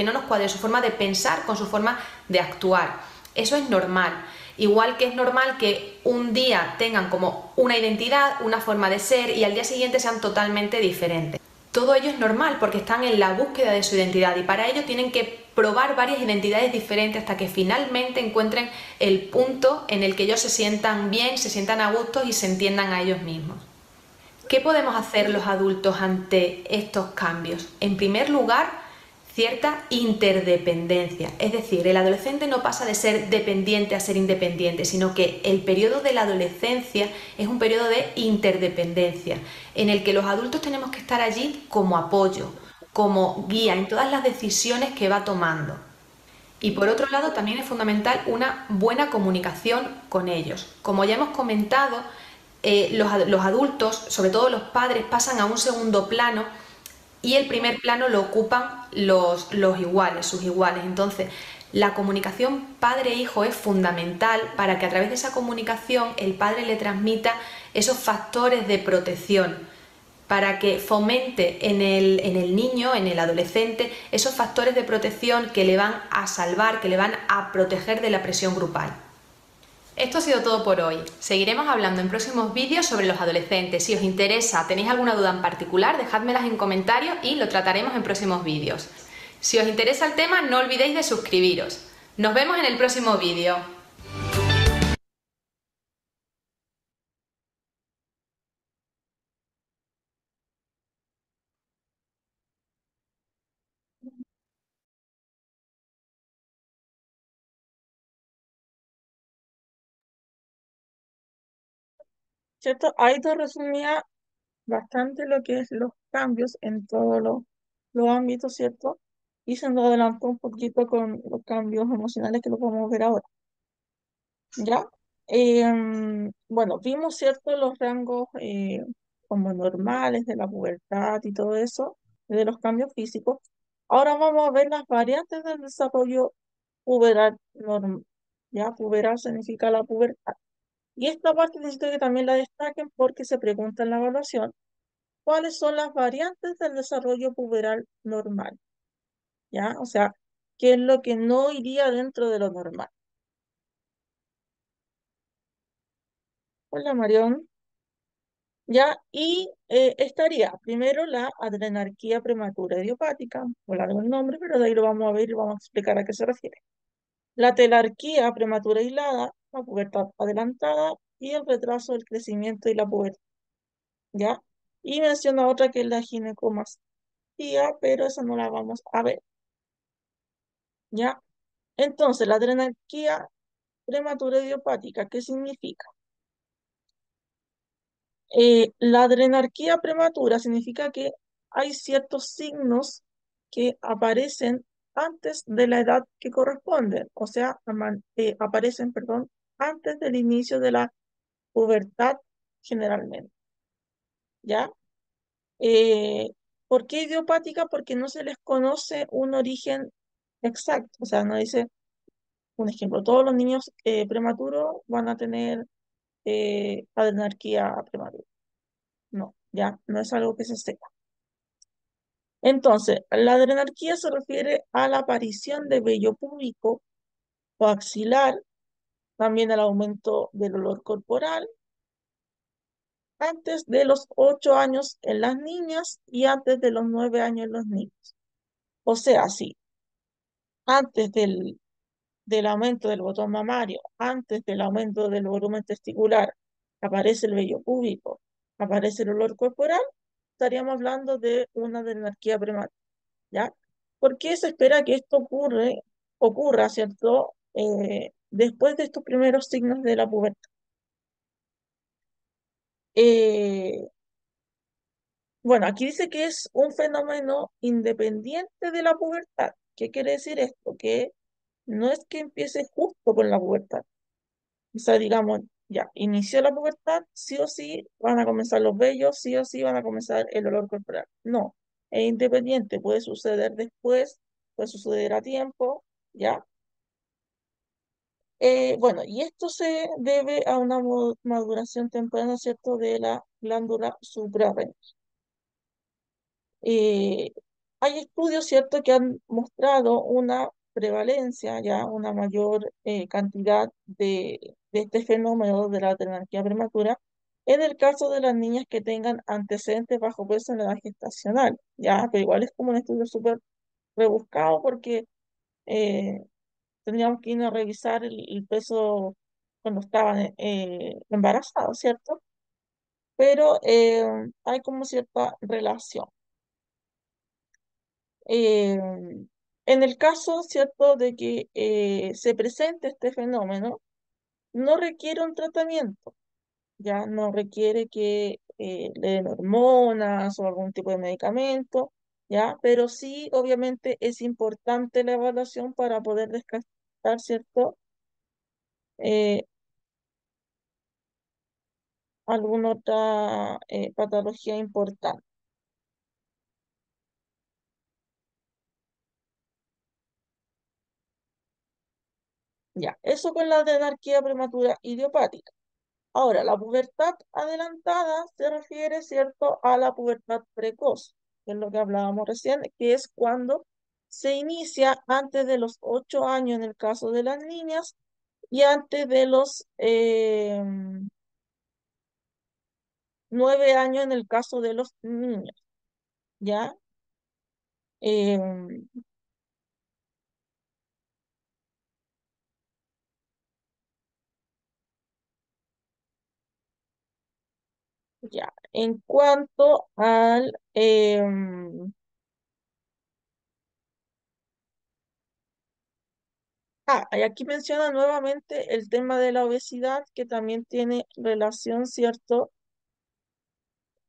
S5: su forma de pensar con su forma de actuar. Eso es normal. Igual que es normal que un día tengan como una identidad, una forma de ser y al día siguiente sean totalmente diferentes. Todo ello es normal porque están en la búsqueda de su identidad y para ello tienen que probar varias identidades diferentes hasta que finalmente encuentren el punto en el que ellos se sientan bien, se sientan a gusto y se entiendan a ellos mismos. ¿Qué podemos hacer los adultos ante estos cambios? En primer lugar, cierta interdependencia. Es decir, el adolescente no pasa de ser dependiente a ser independiente, sino que el periodo de la adolescencia es un periodo de interdependencia, en el que los adultos tenemos que estar allí como apoyo, como guía en todas las decisiones que va tomando. Y por otro lado, también es fundamental una buena comunicación con ellos. Como ya hemos comentado, los adultos, sobre todo los padres, pasan a un segundo plano y el primer plano lo ocupan los iguales, sus iguales. Entonces, la comunicación padre-hijo es fundamental para que a través de esa comunicación el padre le transmita esos factores de protección, para que fomente en el niño, en el adolescente, esos factores de protección que le van a salvar, que le van a proteger de la presión grupal. Esto ha sido todo por hoy. Seguiremos hablando en próximos vídeos sobre los adolescentes. Si os interesa, tenéis alguna duda en particular, dejádmelas en comentarios y lo trataremos en próximos vídeos. Si os interesa el tema, no olvidéis de suscribiros. Nos vemos en el próximo vídeo.
S1: ¿Cierto? Ahí te resumía bastante lo que es los cambios en todos los ámbitos, ¿cierto? Y se nos adelantó un poquito con los cambios emocionales que lo podemos ver ahora, ¿ya? Bueno, vimos, ¿cierto? Los rangos como normales de la pubertad y todo eso, de los cambios físicos. Ahora vamos a ver las variantes del desarrollo puberal normal, ¿ya? Puberal significa la pubertad. Y esta parte necesito que también la destaquen porque se pregunta en la evaluación. ¿Cuáles son las variantes del desarrollo puberal normal? ¿Ya? O sea, ¿qué es lo que no iría dentro de lo normal? Hola, Marión. ¿Ya? Y estaría primero la adrenarquía prematura idiopática, por largo el nombre, pero de ahí lo vamos a ver y vamos a explicar a qué se refiere. La telarquía prematura aislada, la pubertad adelantada y el retraso del crecimiento y la pubertad, ¿ya? Y menciona otra que es la ginecomastia, pero esa no la vamos a ver, ¿ya? Entonces, la adrenarquía prematura idiopática, ¿qué significa? La adrenarquía prematura significa que hay ciertos signos que aparecen antes de la edad que corresponde, o sea, aparecen, perdón, antes del inicio de la pubertad generalmente, ¿ya? Eh, ¿Por qué idiopática? Porque no se les conoce un origen exacto, o sea, no dice, un ejemplo, todos los niños prematuros van a tener adrenarquía prematura. No, ya, no es algo que se sepa. Entonces, la adrenarquía se refiere a la aparición de vello púbico o axilar, también al aumento del olor corporal, antes de los 8 años en las niñas y antes de los 9 años en los niños. O sea, sí, antes del aumento del botón mamario, antes del aumento del volumen testicular, aparece el vello púbico, aparece el olor corporal, estaríamos hablando de una adrenarquía prematura, ¿ya? ¿Por qué se espera que esto ocurra, ¿cierto? Después de estos primeros signos de la pubertad. Eh, bueno, aquí dice que es un fenómeno independiente de la pubertad. ¿Qué quiere decir esto? Que no es que empiece justo con la pubertad. O sea, digamos, ya, inició la pubertad, sí o sí van a comenzar los vellos, sí o sí van a comenzar el olor corporal. No, es independiente, puede suceder después, puede suceder a tiempo, ¿ya? Bueno, y esto se debe a una maduración temprana, ¿cierto?, de la glándula suprarrenal. Eh, Hay estudios, ¿cierto?, que han mostrado una prevalencia, ya una mayor cantidad de este fenómeno de la adrenarquía prematura en el caso de las niñas que tengan antecedentes bajo peso en la edad gestacional, ya, pero igual es como un estudio súper rebuscado porque eh, tendríamos que ir a revisar el peso cuando estaban embarazados, ¿cierto? Pero hay como cierta relación. Eh, en el caso, ¿cierto?, de que se presente este fenómeno, no requiere un tratamiento, ya no requiere que le den hormonas o algún tipo de medicamento, ya, pero sí, obviamente, es importante la evaluación para poder descartar, ¿cierto?, eh, alguna otra patología importante. Ya, eso con la de anarquía prematura idiopática. Ahora, la pubertad adelantada se refiere, ¿cierto?, a la pubertad precoz, que es lo que hablábamos recién, que es cuando se inicia antes de los 8 años en el caso de las niñas y antes de los 9 años en el caso de los niños, ¿ya? Em, ya, en cuanto al... y aquí menciona nuevamente el tema de la obesidad, que también tiene relación, ¿cierto?,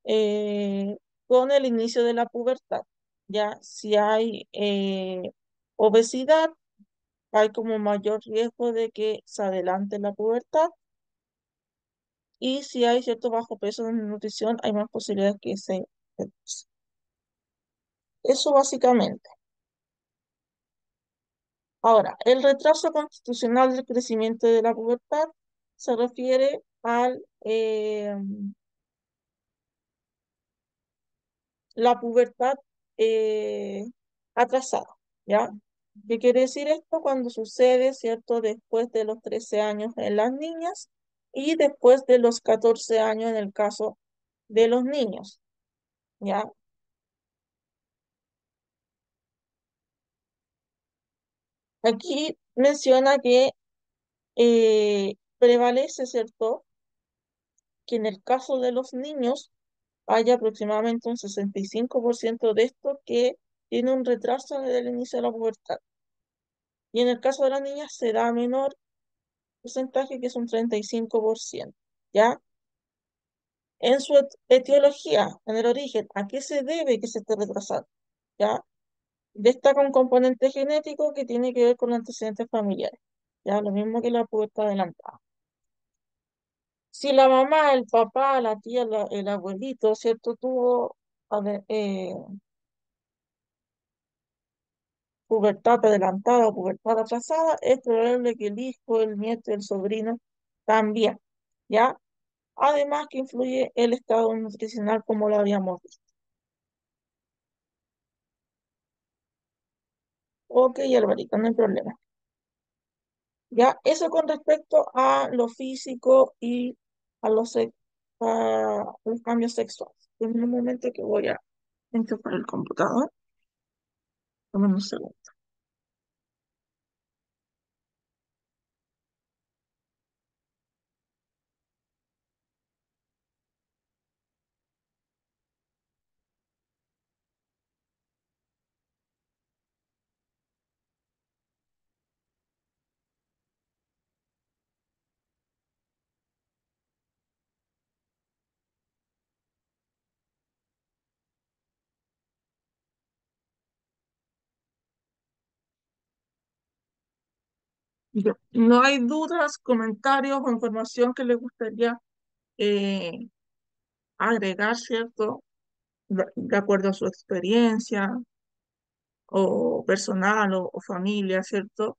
S1: eh, con el inicio de la pubertad. Ya, si hay obesidad, hay como mayor riesgo de que se adelante la pubertad, y si hay cierto bajo peso en nutrición, hay más posibilidades que se reduzca. Eso básicamente. Ahora, el retraso constitucional del crecimiento de la pubertad se refiere al la pubertad eh, atrasada, ¿ya? ¿Qué quiere decir esto? Cuando sucede, ¿cierto?, después de los 13 años en las niñas y después de los 14 años en el caso de los niños, ¿ya? Aquí menciona que prevalece, ¿cierto?, que en el caso de los niños hay aproximadamente un 65% de esto que tiene un retraso desde el inicio de la pubertad. Y en el caso de las niñas se da menor porcentaje, que es un 35%, ¿ya? En su etiología, en el origen, ¿a qué se debe que se esté retrasando? ¿Ya? Destaca un componente genético que tiene que ver con los antecedentes familiares, ¿ya? Lo mismo que la pubertad adelantada. Si la mamá, el papá, la tía, el abuelito, ¿cierto?, tuvo pubertad adelantada o pubertad atrasada, es probable que el hijo, el nieto, el sobrino también, ¿ya? Además que influye el estado nutricional, como lo habíamos visto. Ok, Alvarito, no hay problema. Ya, eso con respecto a lo físico y a a los cambios sexuales. En un momento que voy a enchufar el computador. Dame un segundo. Ya, no hay dudas, comentarios o información que les gustaría eh, agregar, ¿cierto? De acuerdo a su experiencia o personal o familia, ¿cierto?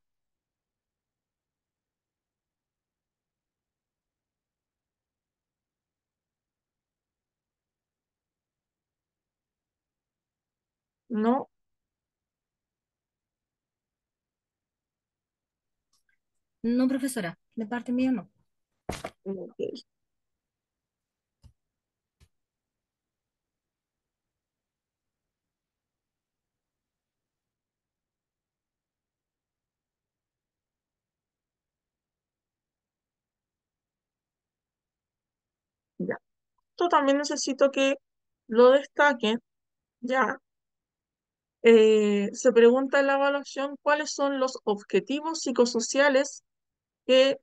S1: No.
S4: No, profesora, de parte mía no.
S1: Ok, ya. Esto también necesito que lo destaquen, ya, Se pregunta en la evaluación cuáles son los objetivos psicosociales que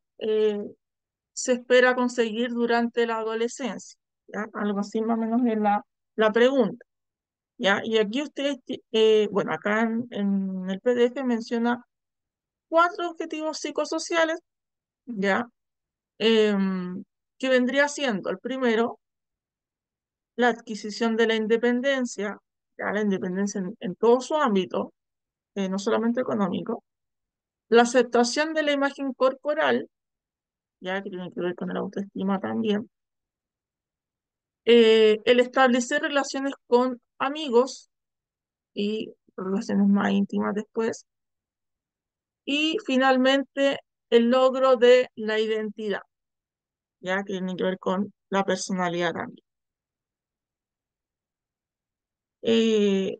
S1: se espera conseguir durante la adolescencia, ¿ya? Algo así más o menos es la pregunta, ¿ya? Y aquí ustedes, bueno, acá en el PDF menciona 4 objetivos psicosociales, ¿ya? Que vendría siendo el primero, la adquisición de la independencia, ya la independencia en todo su ámbito, no solamente económico, la aceptación de la imagen corporal, ya que tiene que ver con la autoestima también, el establecer relaciones con amigos y relaciones más íntimas después, y finalmente el logro de la identidad, ya que tiene que ver con la personalidad también. Eh,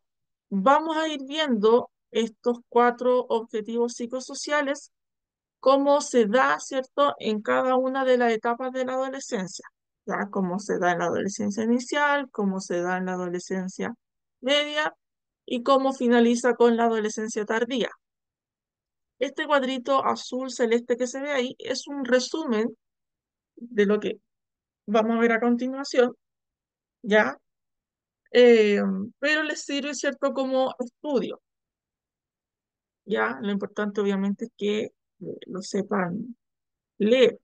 S1: Vamos a ir viendo estos 4 objetivos psicosociales, cómo se da, ¿cierto?, en cada una de las etapas de la adolescencia, ¿ya? Cómo se da en la adolescencia inicial, cómo se da en la adolescencia media y cómo finaliza con la adolescencia tardía. Este cuadrito azul celeste que se ve ahí es un resumen de lo que vamos a ver a continuación, ¿ya? Eh, pero les sirve, ¿cierto?, como estudio, ¿ya? Lo importante obviamente es que lo sepan leer.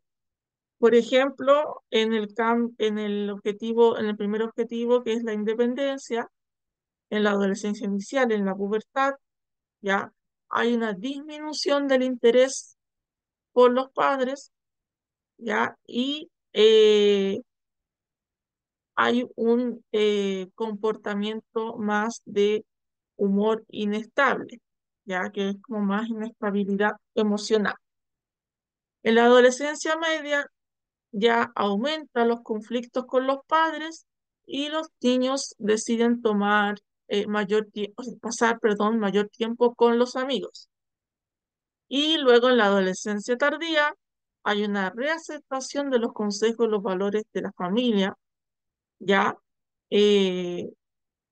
S1: Por ejemplo, en el objetivo, en el primer objetivo, que es la independencia, en la adolescencia inicial, en la pubertad, ya hay una disminución del interés por los padres, ya, y hay un comportamiento más de humor inestable, ya que es como más inestabilidad emocional. En la adolescencia media ya aumenta los conflictos con los padres y los niños deciden tomar mayor tiempo, pasar, perdón, mayor tiempo con los amigos. Y luego en la adolescencia tardía hay una reaceptación de los consejos y los valores de la familia, ya eh,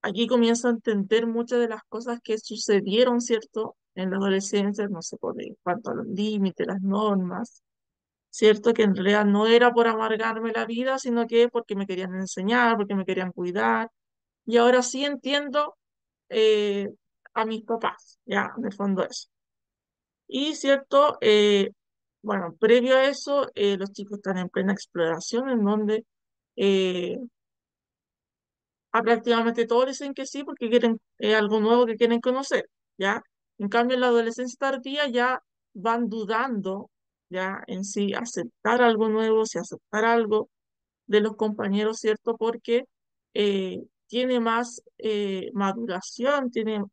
S1: aquí comienzo a entender muchas de las cosas que sucedieron, ¿cierto? En la adolescencia, no sé, por en cuanto a los límites, las normas, ¿cierto? Que en realidad no era por amargarme la vida, sino que porque me querían enseñar, porque me querían cuidar. Y ahora sí entiendo eh, a mis papás, ya, en el fondo eso. Y, ¿cierto? Bueno, previo a eso, los chicos están en plena exploración, en donde eh, prácticamente todos dicen que sí porque quieren algo nuevo que quieren conocer, ¿ya? En cambio, en la adolescencia tardía ya van dudando, ¿ya? En si aceptar algo nuevo, si aceptar algo de los compañeros, ¿cierto? Porque tiene más maduración, tiene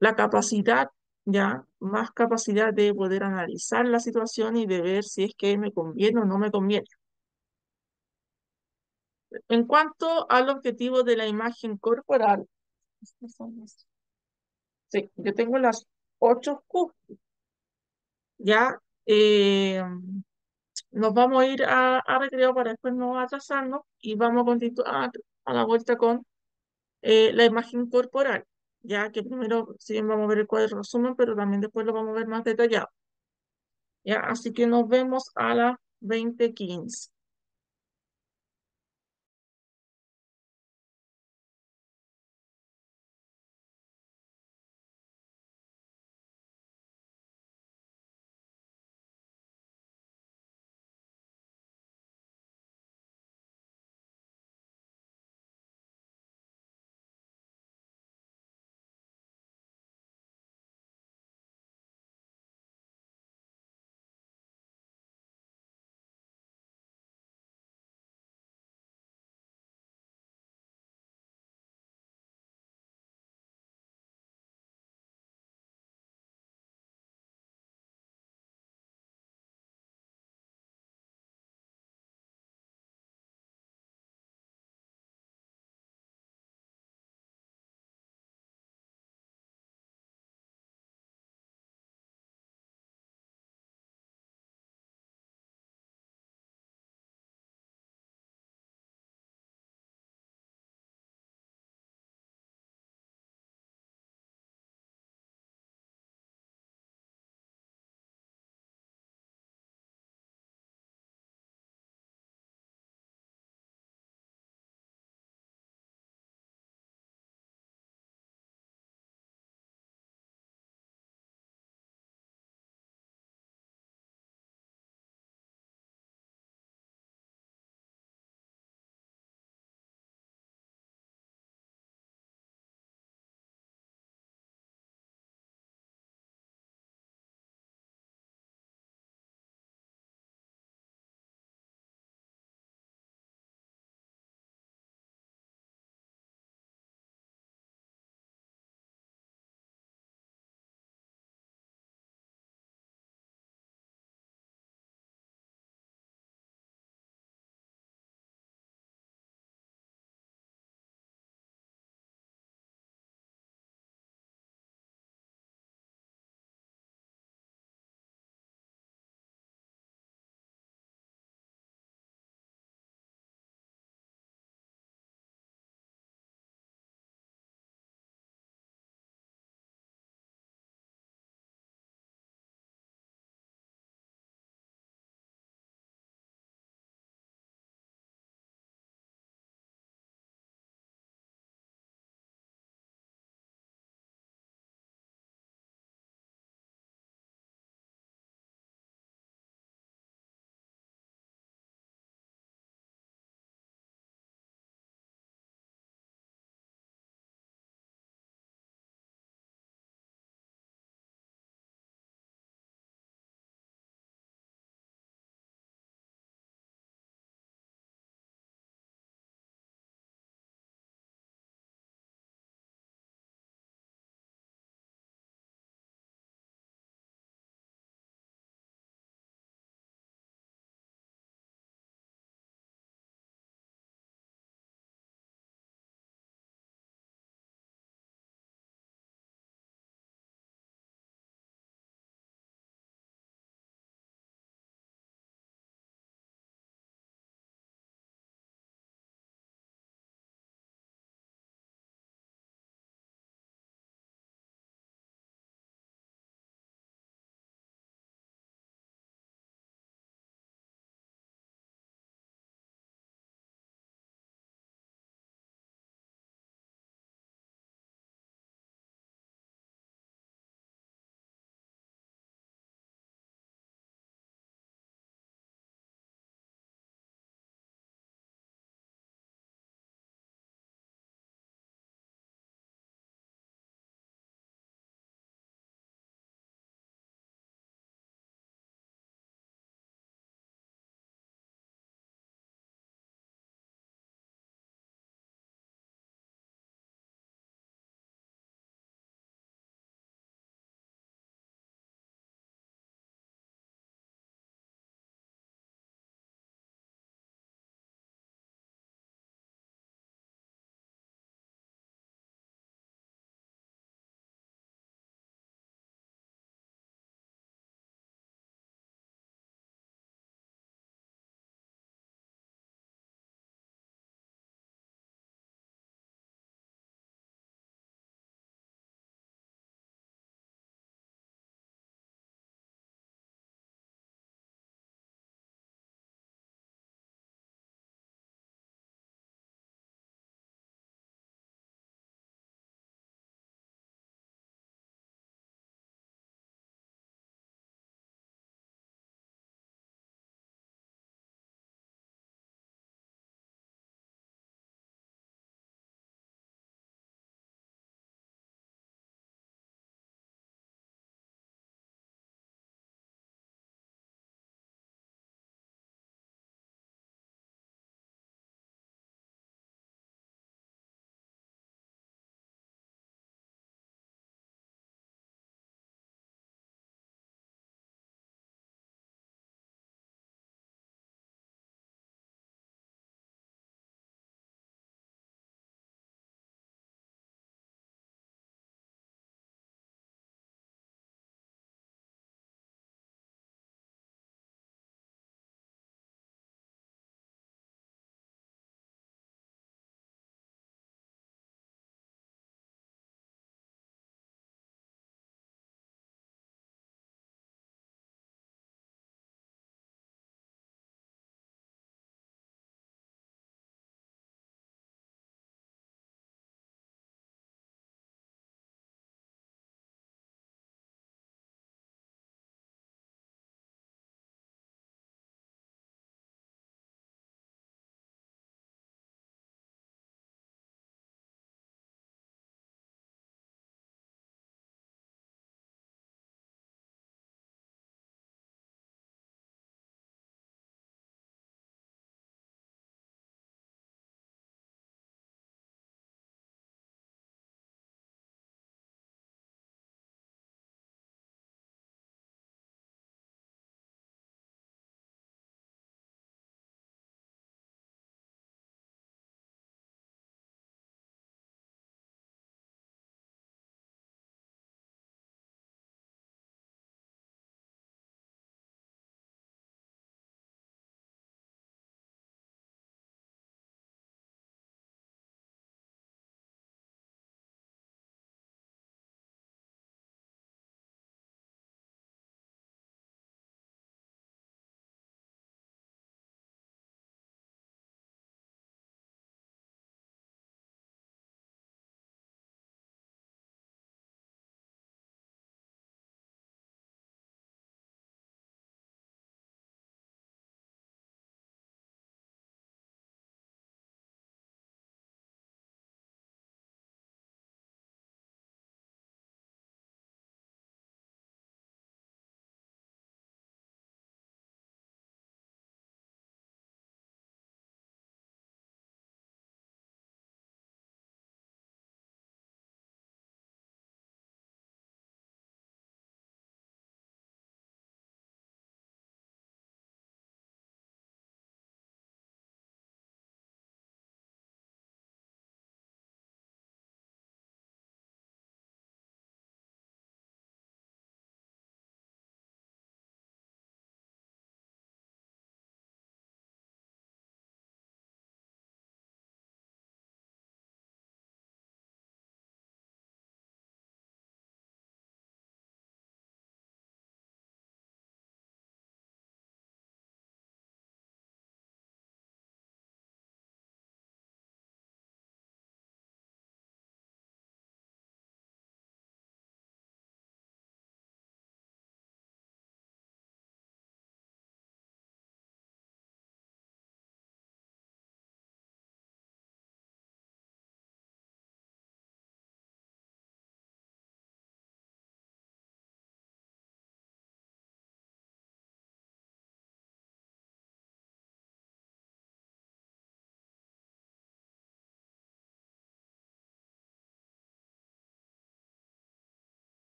S1: la capacidad, ¿ya? Más capacidad de poder analizar la situación y de ver si es que me conviene o no me conviene. En cuanto al objetivo de la imagen corporal, sí, yo tengo las 8 Q, ya nos vamos a ir a recreo para después no atrasarnos y vamos a continuar a la vuelta con la imagen corporal, ya que primero, si bien vamos a ver el cuadro resumen, pero también después lo vamos a ver más detallado, ya, así que nos vemos a las 20:15.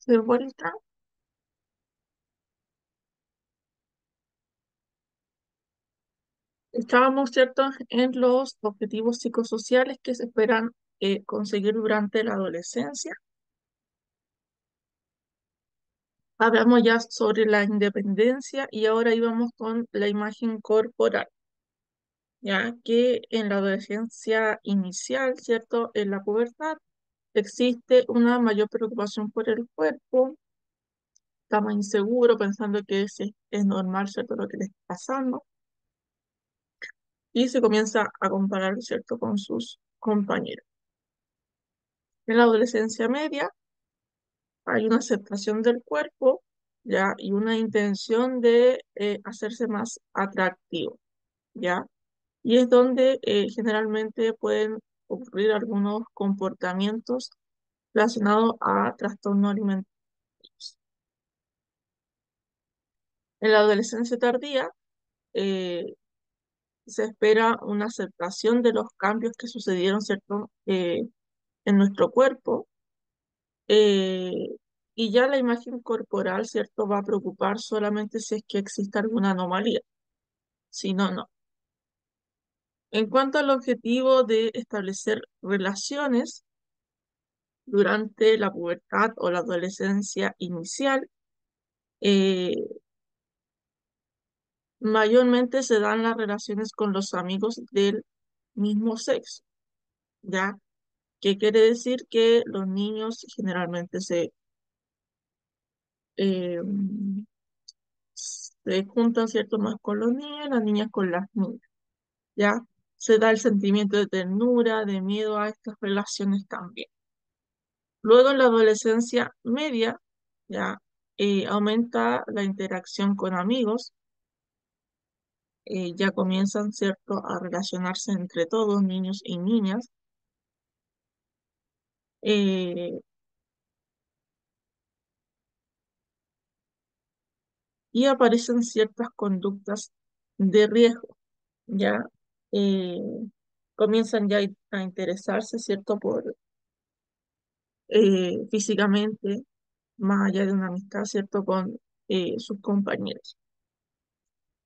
S1: De vuelta. Estábamos, ¿cierto?, en los objetivos psicosociales que se esperan conseguir durante la adolescencia. Hablamos ya sobre la independencia y ahora íbamos con la imagen corporal, ya que en la adolescencia inicial, ¿cierto?, en la pubertad, existe una mayor preocupación por el cuerpo, está más inseguro pensando que es normal, ¿cierto?, lo que le está pasando y se comienza a comparar, ¿cierto?, con sus compañeros. En la adolescencia media hay una aceptación del cuerpo, ¿ya? Y una intención de hacerse más atractivo, ¿ya? Y es donde generalmente pueden ocurrir algunos comportamientos relacionados a trastornos alimentarios. En la adolescencia tardía eh, se espera una aceptación de los cambios que sucedieron, ¿cierto? En nuestro cuerpo. eh, y ya la imagen corporal, ¿cierto? Va a preocupar solamente si es que existe alguna anomalía. Si no, no. En cuanto al objetivo de establecer relaciones durante la pubertad o la adolescencia inicial, eh, mayormente se dan las relaciones con los amigos del mismo sexo, ¿ya? ¿Qué quiere decir? Que los niños generalmente eh, se juntan, ¿cierto?, más con los niños, las niñas con las niñas, ¿ya? Se da el sentimiento de ternura, de miedo a estas relaciones también. Luego en la adolescencia media, ya aumenta la interacción con amigos, ya comienzan, ¿cierto?, a relacionarse entre todos, niños y niñas, eh, y aparecen ciertas conductas de riesgo, ya eh, comienzan ya a interesarse, ¿cierto?, por físicamente, más allá de una amistad, ¿cierto?, con sus compañeros.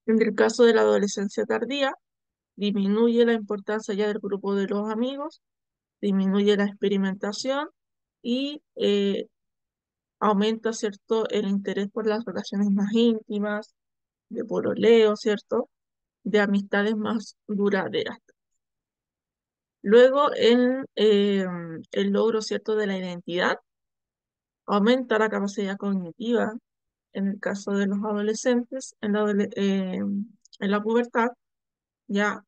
S1: En el caso de la adolescencia tardía, disminuye la importancia ya del grupo de los amigos, disminuye la experimentación y aumenta, ¿cierto?, el interés por las relaciones más íntimas, de pololeo, ¿cierto?, de amistades más duraderas. Luego, el logro, ¿cierto?, de la identidad aumenta la capacidad cognitiva en el caso de los adolescentes, en la pubertad, ya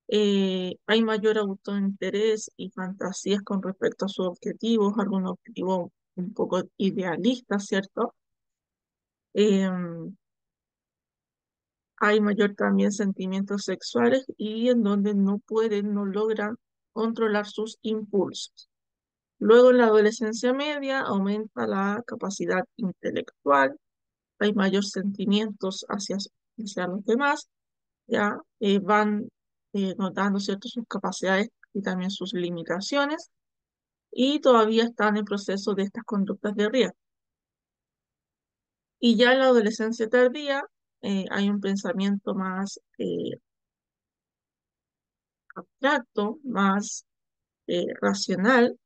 S1: hay mayor autointerés y fantasías con respecto a sus objetivos, algunos objetivos un poco idealistas, ¿cierto? Hay mayor también sentimientos sexuales y en donde no pueden, no logran controlar sus impulsos. Luego en la adolescencia media aumenta la capacidad intelectual, hay mayor sentimientos hacia los demás, ya van notando, ¿cierto?, sus capacidades y también sus limitaciones y todavía están en proceso de estas conductas de riesgo. Y ya en la adolescencia tardía hay un pensamiento más abstracto, más racional,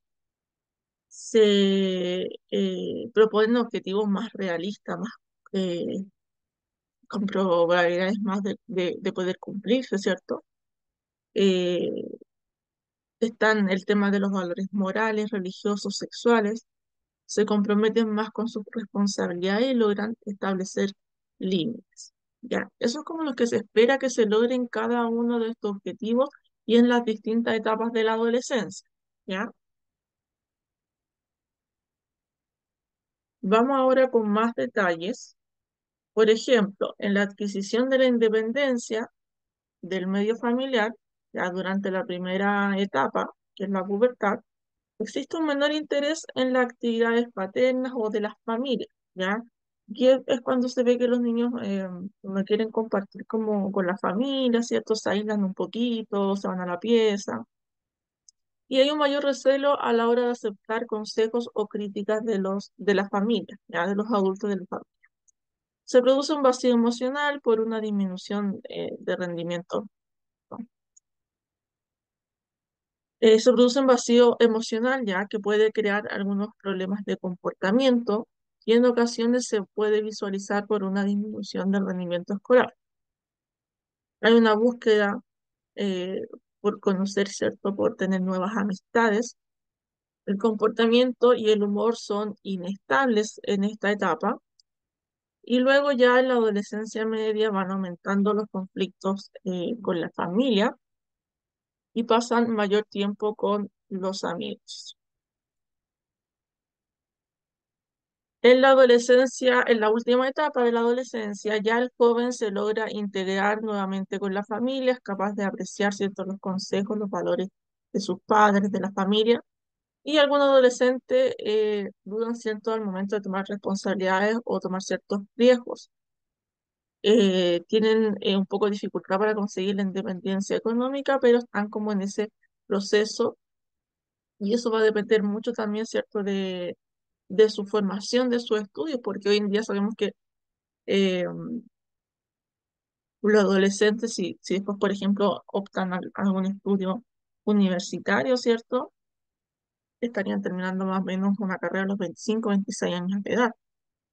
S1: se proponen objetivos más realistas, más eh, con probabilidades más de poder cumplirse, ¿cierto? Eh, Están el tema de los valores morales, religiosos, sexuales, se comprometen más con sus responsabilidades y logran establecer límites. Ya, eso es como lo que se espera que se logre en cada uno de estos objetivos y en las distintas etapas de la adolescencia. ¿Ya? Vamos ahora con más detalles. Por ejemplo, en la adquisición de la independencia del medio familiar, ya durante la primera etapa, que es la pubertad, existe un menor interés en las actividades paternas o de las familias, ¿ya? Y es cuando se ve que los niños no quieren compartir como con la familia, ¿cierto? Se aíslan un poquito, se van a la pieza. Y hay un mayor recelo a la hora de aceptar consejos o críticas de la familia, ¿ya? De los adultos de la familia. Se produce un vacío emocional por una disminución de rendimiento, ¿no? Se produce un vacío emocional ya que puede crear algunos problemas de comportamiento y en ocasiones se puede visualizar por una disminución del rendimiento escolar. Hay una búsqueda eh, por conocer, ¿cierto? Por tener nuevas amistades. El comportamiento y el humor son inestables en esta etapa y luego ya en la adolescencia media van aumentando los conflictos con la familia y pasan mayor tiempo con los amigos. En la adolescencia, en la última etapa de la adolescencia, ya el joven se logra integrar nuevamente con la familia, es capaz de apreciar ciertos los consejos, los valores de sus padres, de la familia, y algunos adolescentes dudan cierto al momento de tomar responsabilidades o tomar ciertos riesgos. Tienen un poco de dificultad para conseguir la independencia económica, pero están como en ese proceso y eso va a depender mucho también, ¿cierto?, de su formación, de sus estudios, porque hoy en día sabemos que eh, los adolescentes, si después, por ejemplo, optan a algún estudio universitario, ¿cierto?, estarían terminando más o menos una carrera a los 25, 26 años de edad.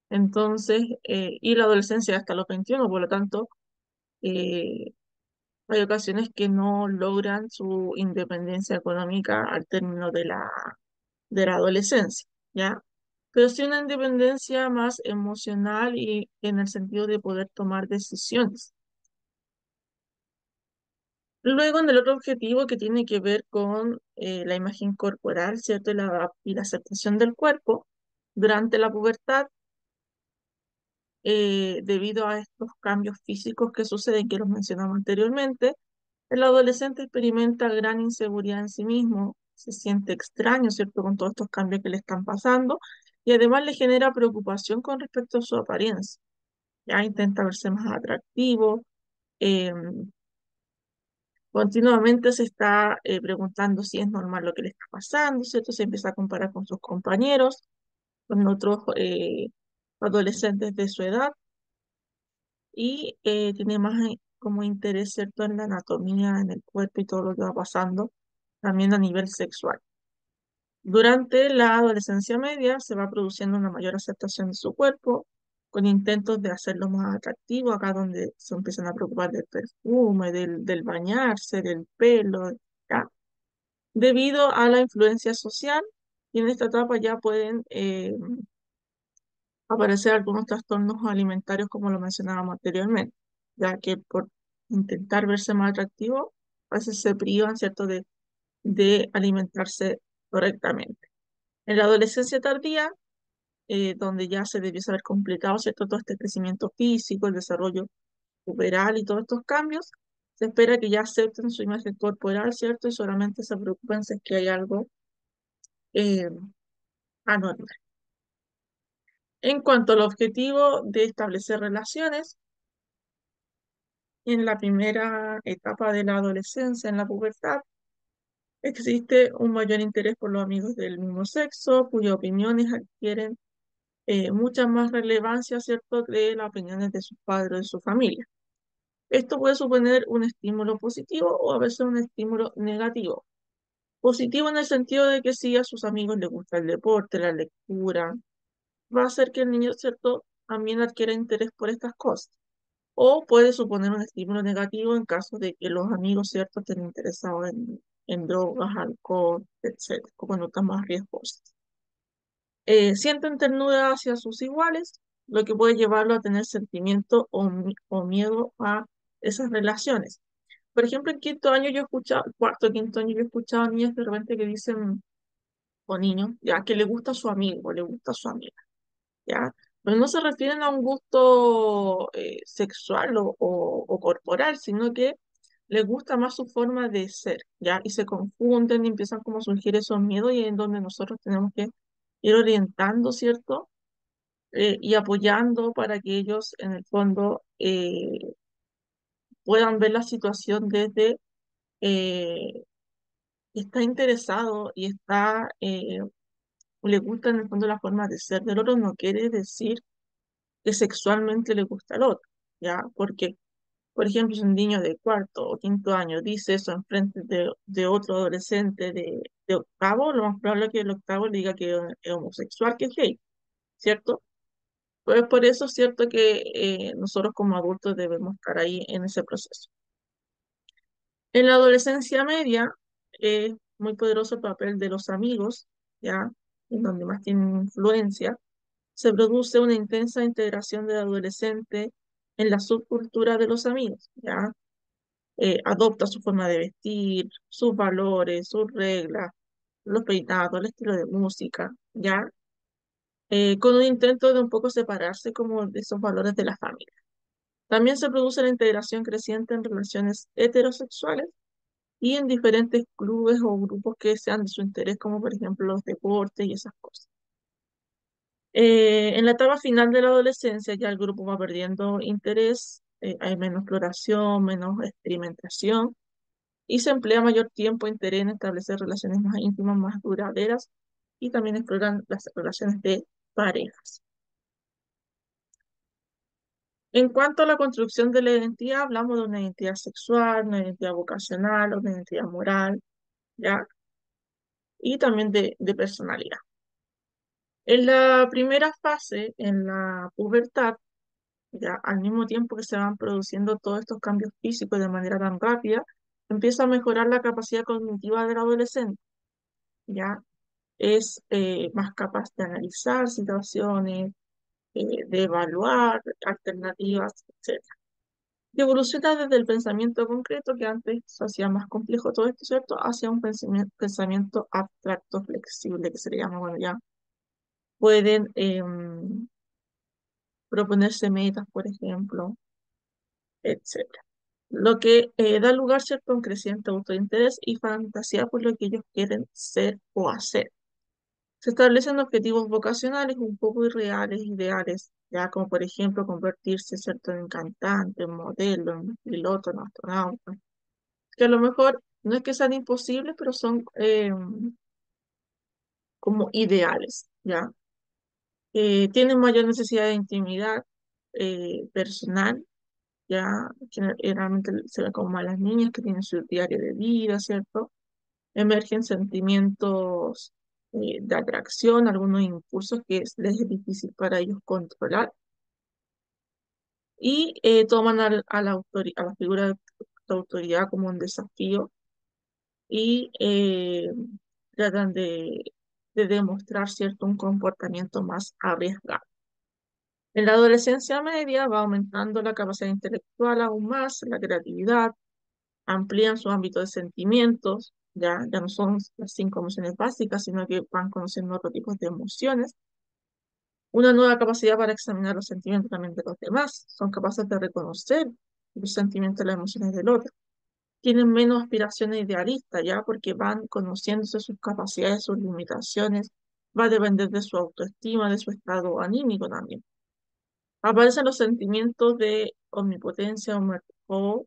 S1: Entonces, y la adolescencia hasta los 21, por lo tanto, eh, hay ocasiones que no logran su independencia económica al término de la adolescencia, ¿ya? Pero sí una independencia más emocional y en el sentido de poder tomar decisiones. Luego, en el otro objetivo que tiene que ver con la imagen corporal, ¿cierto? Y la aceptación del cuerpo durante la pubertad, debido a estos cambios físicos que suceden, que los mencionamos anteriormente, el adolescente experimenta gran inseguridad en sí mismo, se siente extraño, ¿cierto? Con todos estos cambios que le están pasando y además le genera preocupación con respecto a su apariencia. Ya intenta verse más atractivo, eh, continuamente se está preguntando si es normal lo que le está pasando, ¿cierto? Se empieza a comparar con sus compañeros, con otros adolescentes de su edad y tiene más como interés, ¿cierto? En la anatomía, en el cuerpo y todo lo que va pasando, también a nivel sexual. Durante la adolescencia media se va produciendo una mayor aceptación de su cuerpo, con intentos de hacerlo más atractivo, acá donde se empiezan a preocupar del perfume, del bañarse, del pelo, ¿ya? Debido a la influencia social, y en esta etapa ya pueden aparecer algunos trastornos alimentarios como lo mencionábamos anteriormente, ya que por intentar verse más atractivo, a veces se privan, ¿cierto?, de alimentarse correctamente. En la adolescencia tardía, donde ya se debió haber completado, ¿cierto?, todo este crecimiento físico, el desarrollo puberal y todos estos cambios, se espera que ya acepten su imagen corporal, ¿cierto? Y solamente se preocupen si es que hay algo eh, anormal. En cuanto al objetivo de establecer relaciones, en la primera etapa de la adolescencia, en la pubertad, existe un mayor interés por los amigos del mismo sexo, cuyas opiniones adquieren mucha más relevancia, ¿cierto?, de las opiniones de sus padres o de su familia. Esto puede suponer un estímulo positivo o a veces un estímulo negativo. Positivo en el sentido de que si a sus amigos les gusta el deporte, la lectura, va a hacer que el niño, ¿cierto?, también adquiera interés por estas cosas. O puede suponer un estímulo negativo en caso de que los amigos, ¿cierto?, estén interesados en drogas, alcohol, etcétera, o conductas más riesgosas. Sienten ternura hacia sus iguales, lo que puede llevarlo a tener sentimiento o miedo a esas relaciones. Por ejemplo, en quinto año yo he escuchado, cuarto, quinto año yo he escuchado niñas de repente que dicen, o niños, ya, que le gusta a su amigo o le gusta a su amiga, ya. Pero no se refieren a un gusto sexual o corporal, sino que les gusta más su forma de ser, ¿ya? Y se confunden y empiezan como a surgir esos miedos y es en donde nosotros tenemos que ir orientando, ¿cierto? Y apoyando para que ellos en el fondo puedan ver la situación desde eh, está interesado y le gusta en el fondo la forma de ser del otro, no quiere decir que sexualmente le gusta al otro, ¿ya? Porque, por ejemplo, si un niño de cuarto o quinto año dice eso en frente de otro adolescente de octavo, lo más probable es que el octavo le diga que es homosexual, que es gay, ¿cierto? Pues por eso es cierto que nosotros como adultos debemos estar ahí en ese proceso. En la adolescencia media es muy poderoso el papel de los amigos, ¿ya? En donde más tienen influencia. Se produce una intensa integración del adolescente en la subcultura de los amigos, ¿ya? Adopta su forma de vestir, sus valores, sus reglas, los peinados, el estilo de música, ¿ya? Con un intento de un poco separarse como de esos valores de la familia. También se produce la integración creciente en relaciones heterosexuales y en diferentes clubes o grupos que sean de su interés, como por ejemplo los deportes y esas cosas. En la etapa final de la adolescencia ya el grupo va perdiendo interés, hay menos exploración, menos experimentación y se emplea mayor tiempo e interés en establecer relaciones más íntimas, más duraderas y también exploran las relaciones de parejas. En cuanto a la construcción de la identidad, hablamos de una identidad sexual, una identidad vocacional, una identidad moral, ¿ya? Y también de personalidad. En la primera fase, en la pubertad, ya al mismo tiempo que se van produciendo todos estos cambios físicos de manera tan rápida, empieza a mejorar la capacidad cognitiva del adolescente, ya es más capaz de analizar situaciones, de evaluar alternativas, etcétera. Y evoluciona desde el pensamiento concreto, que antes se hacía más complejo todo esto, ¿cierto?, hacia un pensamiento abstracto flexible, que se le llama, bueno, ya pueden proponerse metas, por ejemplo, etcétera. Lo que da lugar, ¿cierto?, a un creciente autointerés y fantasía por lo que ellos quieren ser o hacer. Se establecen objetivos vocacionales un poco irreales, ideales, ya como por ejemplo convertirse, ¿cierto?, en cantante, en modelo, en piloto, en astronauta, que a lo mejor no es que sean imposibles, pero son como ideales, ¿ya? Tienen mayor necesidad de intimidad personal, ya generalmente se ve como a las niñas que tienen su diario de vida, ¿cierto? Emergen sentimientos de atracción, algunos impulsos que les es difícil para ellos controlar y toman a la figura de autoridad como un desafío y tratan de demostrar, ¿cierto?, un comportamiento más arriesgado. En la adolescencia media va aumentando la capacidad intelectual aún más, la creatividad, amplían su ámbito de sentimientos, ya no son las 5 emociones básicas, sino que van conociendo otro tipo de emociones. Una nueva capacidad para examinar los sentimientos también de los demás, son capaces de reconocer los sentimientos y las emociones del otro. Tienen menos aspiraciones idealistas, ya porque van conociéndose sus capacidades, sus limitaciones, va a depender de su autoestima, de su estado anímico también. Aparecen los sentimientos de omnipotencia o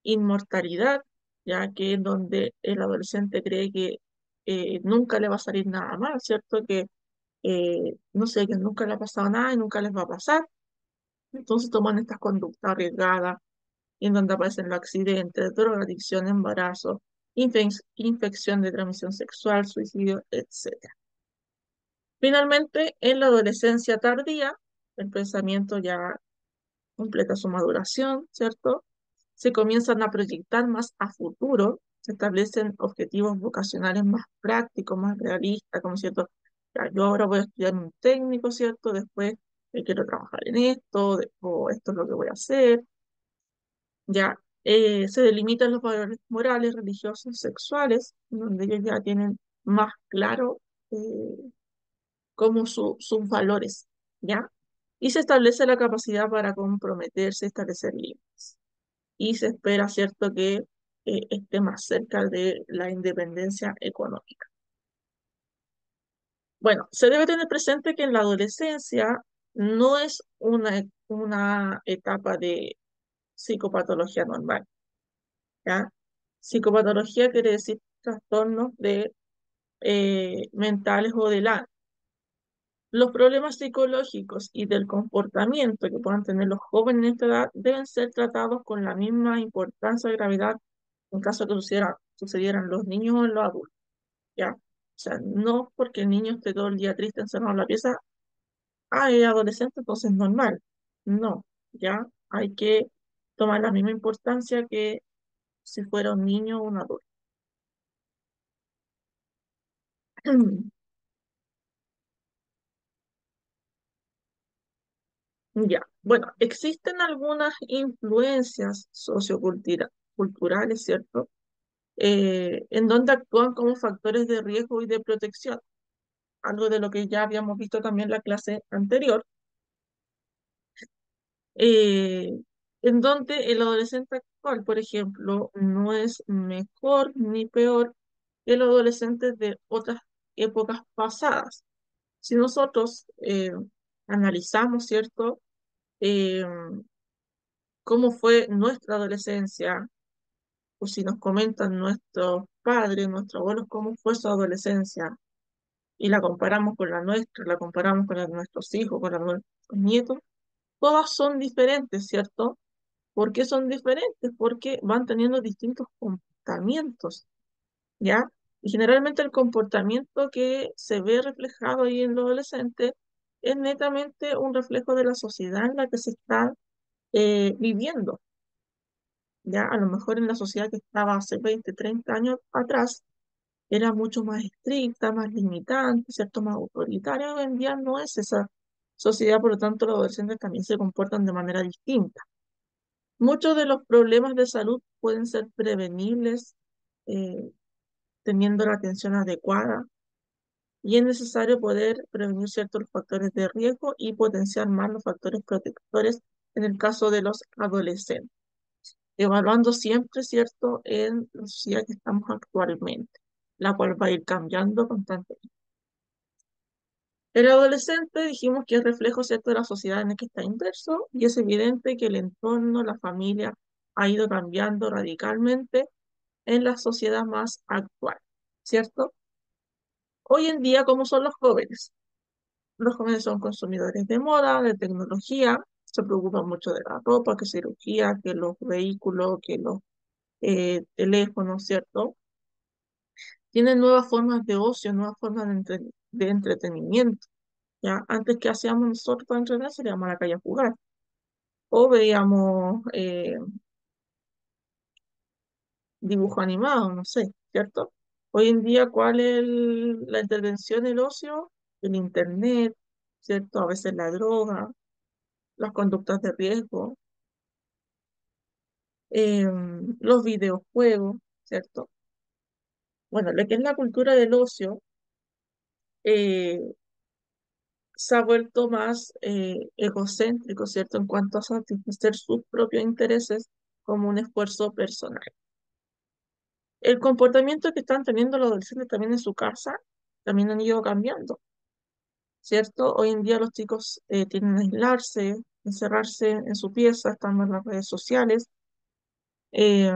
S1: inmortalidad, ya que es donde el adolescente cree que nunca le va a salir nada mal, ¿cierto? Que no sé, que nunca le ha pasado nada y nunca les va a pasar. Entonces toman estas conductas arriesgadas en donde aparecen los accidentes, drogadicción, embarazo, infección de transmisión sexual, suicidio, etc. Finalmente, en la adolescencia tardía, el pensamiento ya completa su maduración, ¿cierto? Se comienzan a proyectar más a futuro, se establecen objetivos vocacionales más prácticos, más realistas, como cierto, ya, yo ahora voy a estudiar un técnico, ¿cierto? Después quiero trabajar en esto, o esto es lo que voy a hacer, ya. Se delimitan los valores morales, religiosos, sexuales, donde ellos ya tienen más claro como sus valores, ¿ya? Y se establece la capacidad para comprometerse, establecer límites. Y se espera, ¿cierto?, que esté más cerca de la independencia económica. Bueno, se debe tener presente que en la adolescencia no es una etapa de psicopatología normal, ¿ya? Psicopatología quiere decir trastornos mentales o del ánimo. Los problemas psicológicos y del comportamiento que puedan tener los jóvenes en esta edad deben ser tratados con la misma importancia y gravedad en caso que sucedieran los niños o los adultos, ¿ya? O sea, no porque el niño esté todo el día triste encerrado en la pieza, es adolescente, entonces es normal. No, ¿ya? Hay que tomar la misma importancia que si fuera un niño o un adulto. Ya, bueno, existen algunas influencias socioculturales, ¿cierto? En donde actúan como factores de riesgo y de protección, algo de lo que ya habíamos visto también en la clase anterior, eh, en donde el adolescente actual, por ejemplo, no es mejor ni peor que el adolescente de otras épocas pasadas. Si nosotros analizamos, ¿cierto? Eh, cómo fue nuestra adolescencia, o si nos comentan nuestros padres, nuestros abuelos, cómo fue su adolescencia, y la comparamos con la nuestra, la comparamos con la de nuestros hijos, con la de nuestros nietos, todas son diferentes, ¿cierto? ¿Por qué son diferentes? Porque van teniendo distintos comportamientos, ¿ya? Y generalmente el comportamiento que se ve reflejado ahí en los adolescentes es netamente un reflejo de la sociedad en la que se está viviendo, ¿ya? A lo mejor en la sociedad que estaba hace 20, 30 años atrás era mucho más estricta, más limitante, ¿cierto? Más autoritaria. Hoy en día no es esa sociedad, por lo tanto los adolescentes también se comportan de manera distinta. Muchos de los problemas de salud pueden ser prevenibles eh, teniendo la atención adecuada y es necesario poder prevenir ciertos factores de riesgo y potenciar más los factores protectores en el caso de los adolescentes, evaluando siempre, ¿cierto?, en la sociedad que estamos actualmente, la cual va a ir cambiando constantemente. El adolescente dijimos que es reflejo, ¿cierto?, de la sociedad en la que está inverso y es evidente que el entorno, la familia, ha ido cambiando radicalmente en la sociedad más actual, ¿cierto? Hoy en día, ¿cómo son los jóvenes? Los jóvenes son consumidores de moda, de tecnología, se preocupan mucho de la ropa, que cirugía, que los vehículos, que los teléfonos, ¿cierto? Tienen nuevas formas de ocio, nuevas formas de entretenimiento. ¿Ya? Antes, ¿qué hacíamos nosotros para entrenar? Salíamos a la calle a jugar. O veíamos dibujo animado, no sé, ¿cierto? Hoy en día, ¿cuál es la intervención del ocio? El internet, ¿cierto? A veces la droga, las conductas de riesgo, los videojuegos, ¿cierto? Bueno, lo que es la cultura del ocio eh, se ha vuelto más egocéntrico, ¿cierto? En cuanto a satisfacer sus propios intereses como un esfuerzo personal. El comportamiento que están teniendo los adolescentes también en su casa también han ido cambiando, ¿cierto? Hoy en día los chicos tienden a aislarse, encerrarse en su pieza, están en las redes sociales. Eh,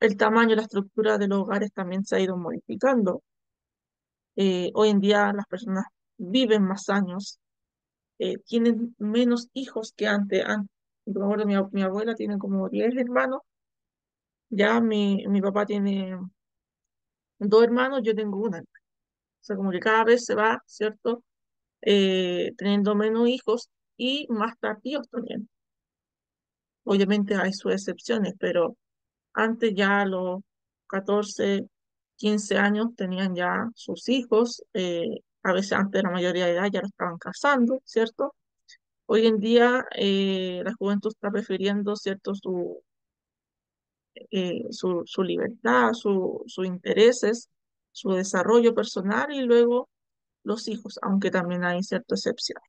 S1: el tamaño y la estructura de los hogares también se ha ido modificando. Hoy en día las personas viven más años, tienen menos hijos que antes. Yo me acuerdo, mi abuela tiene como 10 hermanos, ya mi papá tiene 2 hermanos, yo tengo una. O sea, como que cada vez se va, ¿cierto? Teniendo menos hijos y más tardíos también. Obviamente hay sus excepciones, pero antes ya 14, 15 años tenían ya sus hijos, a veces antes de la mayoría de edad ya lo estaban casando, ¿cierto? Hoy en día la juventud está prefiriendo, ¿cierto? Su libertad, sus intereses, su desarrollo personal y luego los hijos, aunque también hay cierta excepción.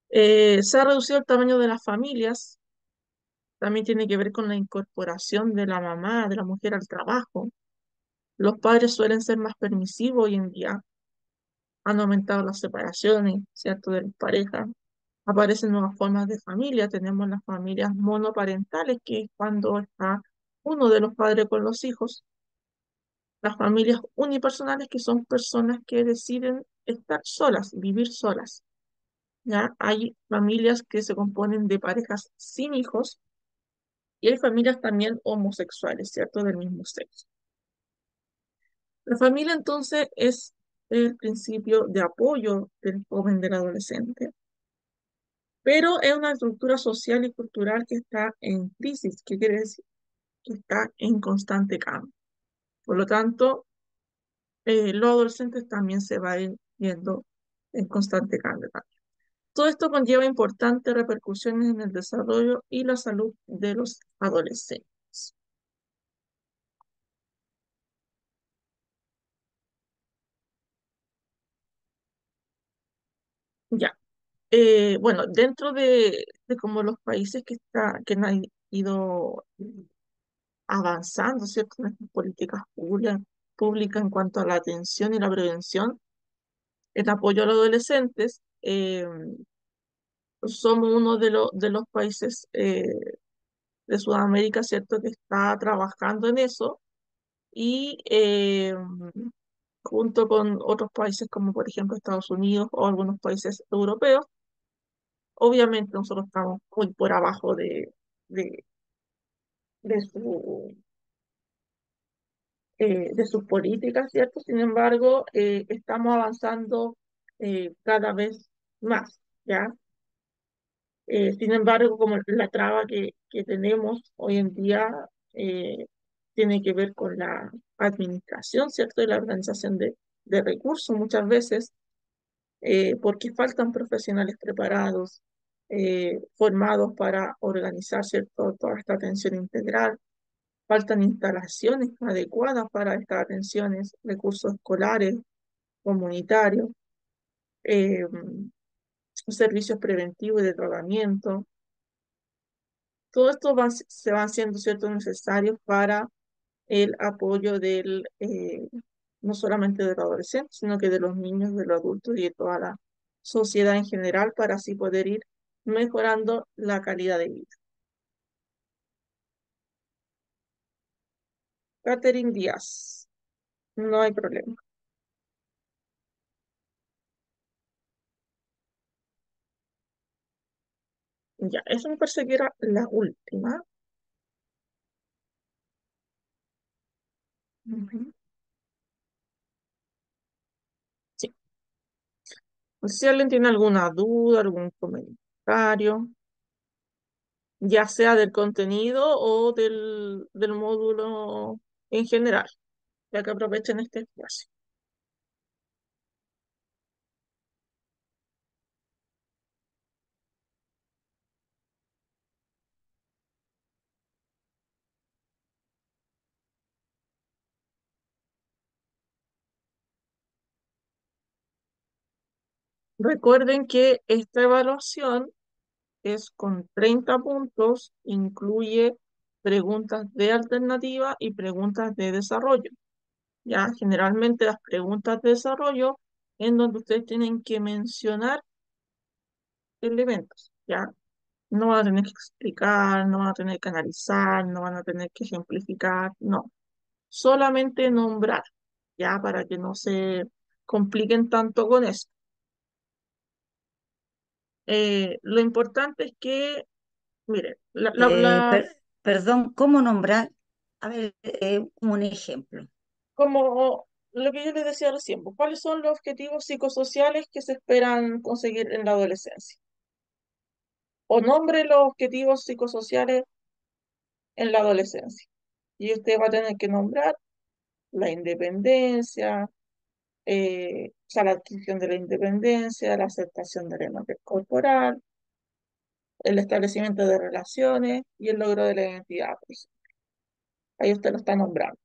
S1: Se ha reducido el tamaño de las familias, también tiene que ver con la incorporación de la mamá, de la mujer al trabajo. Los padres suelen ser más permisivos hoy en día, han aumentado las separaciones, ¿cierto?, de las parejas. Aparecen nuevas formas de familia, tenemos las familias monoparentales, que es cuando está uno de los padres con los hijos, las familias unipersonales, que son personas que deciden estar solas, vivir solas. Ya hay familias que se componen de parejas sin hijos y hay familias también homosexuales, ¿cierto? Del mismo sexo. La familia entonces es el principio de apoyo del joven, del adolescente, pero es una estructura social y cultural que está en crisis, que quiere decir que está en constante cambio. Por lo tanto, los adolescentes también se van a ir viendo en constante cambio. Todo esto conlleva importantes repercusiones en el desarrollo y la salud de los adolescentes. Ya. Bueno, dentro de como los países que han ido avanzando, ¿cierto?, en estas políticas públicas en cuanto a la atención y la prevención, el apoyo a los adolescentes, somos uno de los países de Sudamérica, ¿cierto?, que está trabajando en eso y junto con otros países como por ejemplo Estados Unidos o algunos países europeos, obviamente nosotros estamos muy por abajo de, de su, de sus políticas, ¿cierto? Sin embargo, estamos avanzando cada vez más, ¿ya? Sin embargo, como la traba que tenemos hoy en día eh, tiene que ver con la administración, ¿cierto? Y la organización de recursos muchas veces, porque faltan profesionales preparados, formados para organizar, ¿cierto?, toda esta atención integral. Faltan instalaciones adecuadas para estas atenciones, recursos escolares, comunitarios, eh, servicios preventivos y de tratamiento. Todo esto se van siendo, ¿cierto?, necesarios para el apoyo no solamente de los adolescentes, sino que de los niños, de los adultos y de toda la sociedad en general, para así poder ir mejorando la calidad de vida. Catherine Díaz, no hay problema. Ya, eso me parece que era la última. Ujú. Sí. Si alguien tiene alguna duda, algún comentario, ya sea del contenido o del módulo en general, ya que aprovechen este espacio. Recuerden que esta evaluación es con 30 puntos, incluye preguntas de alternativa y preguntas de desarrollo. Ya, generalmente las preguntas de desarrollo en donde ustedes tienen que mencionar elementos, ¿ya? No van a tener que explicar, no van a tener que analizar, no van a tener que ejemplificar, no. Solamente nombrar, ¿ya? Para que no se compliquen tanto con eso. Lo importante es que, mire,
S3: Perdón, ¿cómo nombrar? A ver, un ejemplo.
S1: como lo que yo les decía recién, pues, ¿cuáles son los objetivos psicosociales que se esperan conseguir en la adolescencia? O nombre los objetivos psicosociales en la adolescencia. Y usted va a tener que nombrar la independencia, o sea, la adquisición de la independencia, la aceptación de la imagen corporal, el establecimiento de relaciones y el logro de la identidad, por ejemplo. Ahí usted lo está nombrando,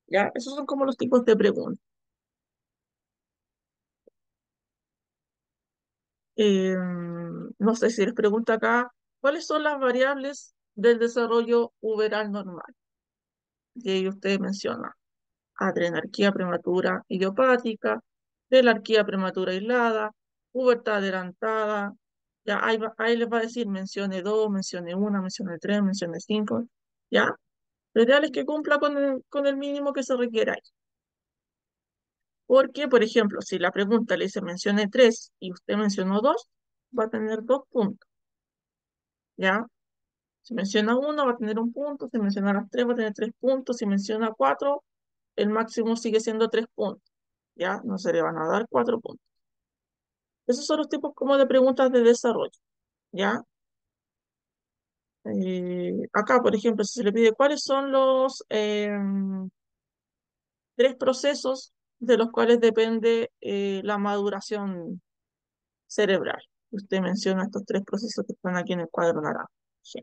S1: ¿ya? Esos son como los tipos de preguntas. No sé si les pregunta acá, ¿cuáles son las variables del desarrollo uveral normal? Y ahí usted menciona adrenarquía prematura idiopática, telarquía prematura aislada, pubertad adelantada. Ya ahí les va a decir, mencione dos, mencione una, mencione tres, mencione cinco. ¿Ya? Lo ideal es que cumpla con el mínimo que se requiera ahí. Porque, por ejemplo, si la pregunta le dice mencione tres y usted mencionó dos, va a tener 2 puntos. ¿Ya? Si menciona uno, va a tener 1 punto. Si menciona las tres, va a tener 3 puntos. Si menciona cuatro, el máximo sigue siendo 3 puntos. ¿Ya? No se le van a dar 4 puntos. Esos son los tipos como de preguntas de desarrollo. ¿Ya? Acá, por ejemplo, si se le pide cuáles son los 3 procesos de los cuales depende la maduración cerebral. Usted menciona estos 3 procesos que están aquí en el cuadro naranja. Sí.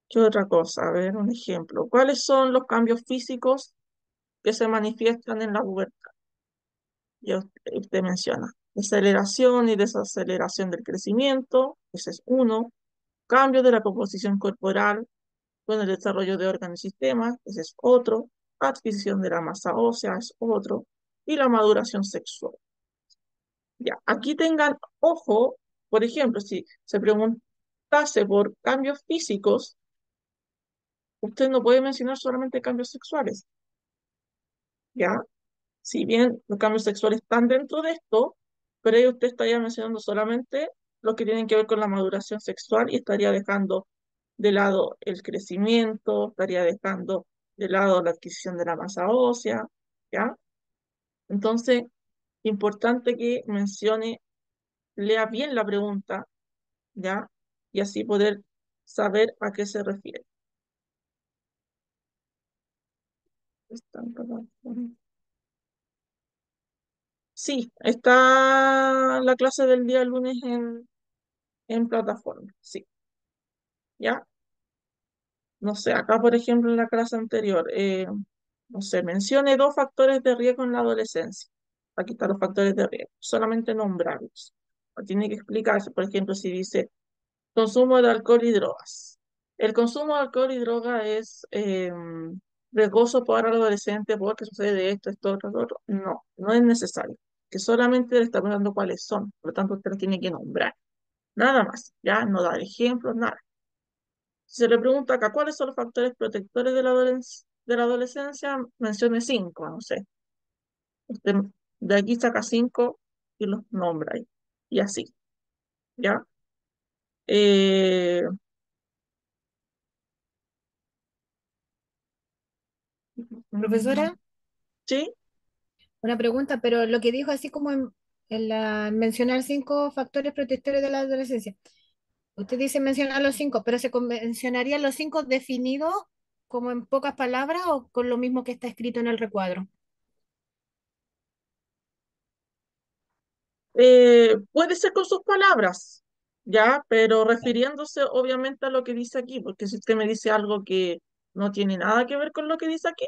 S1: ¿Qué otra cosa? A ver, un ejemplo. ¿Cuáles son los cambios físicos que se manifiestan en la pubertad? Ya usted menciona aceleración y desaceleración del crecimiento, ese es uno. Cambio de la composición corporal con el desarrollo de órganos y sistemas, ese es otro. Adquisición de la masa ósea es otro. Y la maduración sexual. Ya, aquí tengan ojo, por ejemplo, si se preguntase por cambios físicos, usted no puede mencionar solamente cambios sexuales, ¿ya? Si bien los cambios sexuales están dentro de esto, pero ahí usted estaría mencionando solamente los que tienen que ver con la maduración sexual y estaría dejando de lado el crecimiento, estaría dejando de lado la adquisición de la masa ósea, ¿ya? Entonces, importante que mencione, lea bien la pregunta, ¿ya? Y así poder saber a qué se refiere. Sí, está la clase del día lunes en plataforma, sí, ¿ya? No sé, acá por ejemplo en la clase anterior, no sé, mencione 2 factores de riesgo en la adolescencia. Aquí están los factores de riesgo, solamente nombrarlos. No tiene que explicarse, por ejemplo, si dice consumo de alcohol y drogas. El consumo de alcohol y droga es riesgoso para el adolescente porque sucede esto, esto, otro, lo otro. No, no es necesario. Que solamente le está preguntando cuáles son. Por lo tanto, usted los tiene que nombrar. Nada más. Ya no dar ejemplos, nada. Si se le pregunta acá cuáles son los factores protectores de la adolescencia, mencione 5, no sé. Usted de aquí saca 5 y los nombra ahí. Y así. ¿Ya? Eh,
S4: Profesora,
S1: ¿Sí?
S4: una pregunta, pero lo que dijo así como en mencionar 5 factores protectores de la adolescencia. Usted dice mencionar los 5, pero ¿se mencionarían los 5 definidos como en pocas palabras o con lo mismo que está escrito en el recuadro?
S1: Puede ser con sus palabras, ¿ya? Pero refiriéndose obviamente a lo que dice aquí, porque si usted me dice algo que no tiene nada que ver con lo que dice aquí,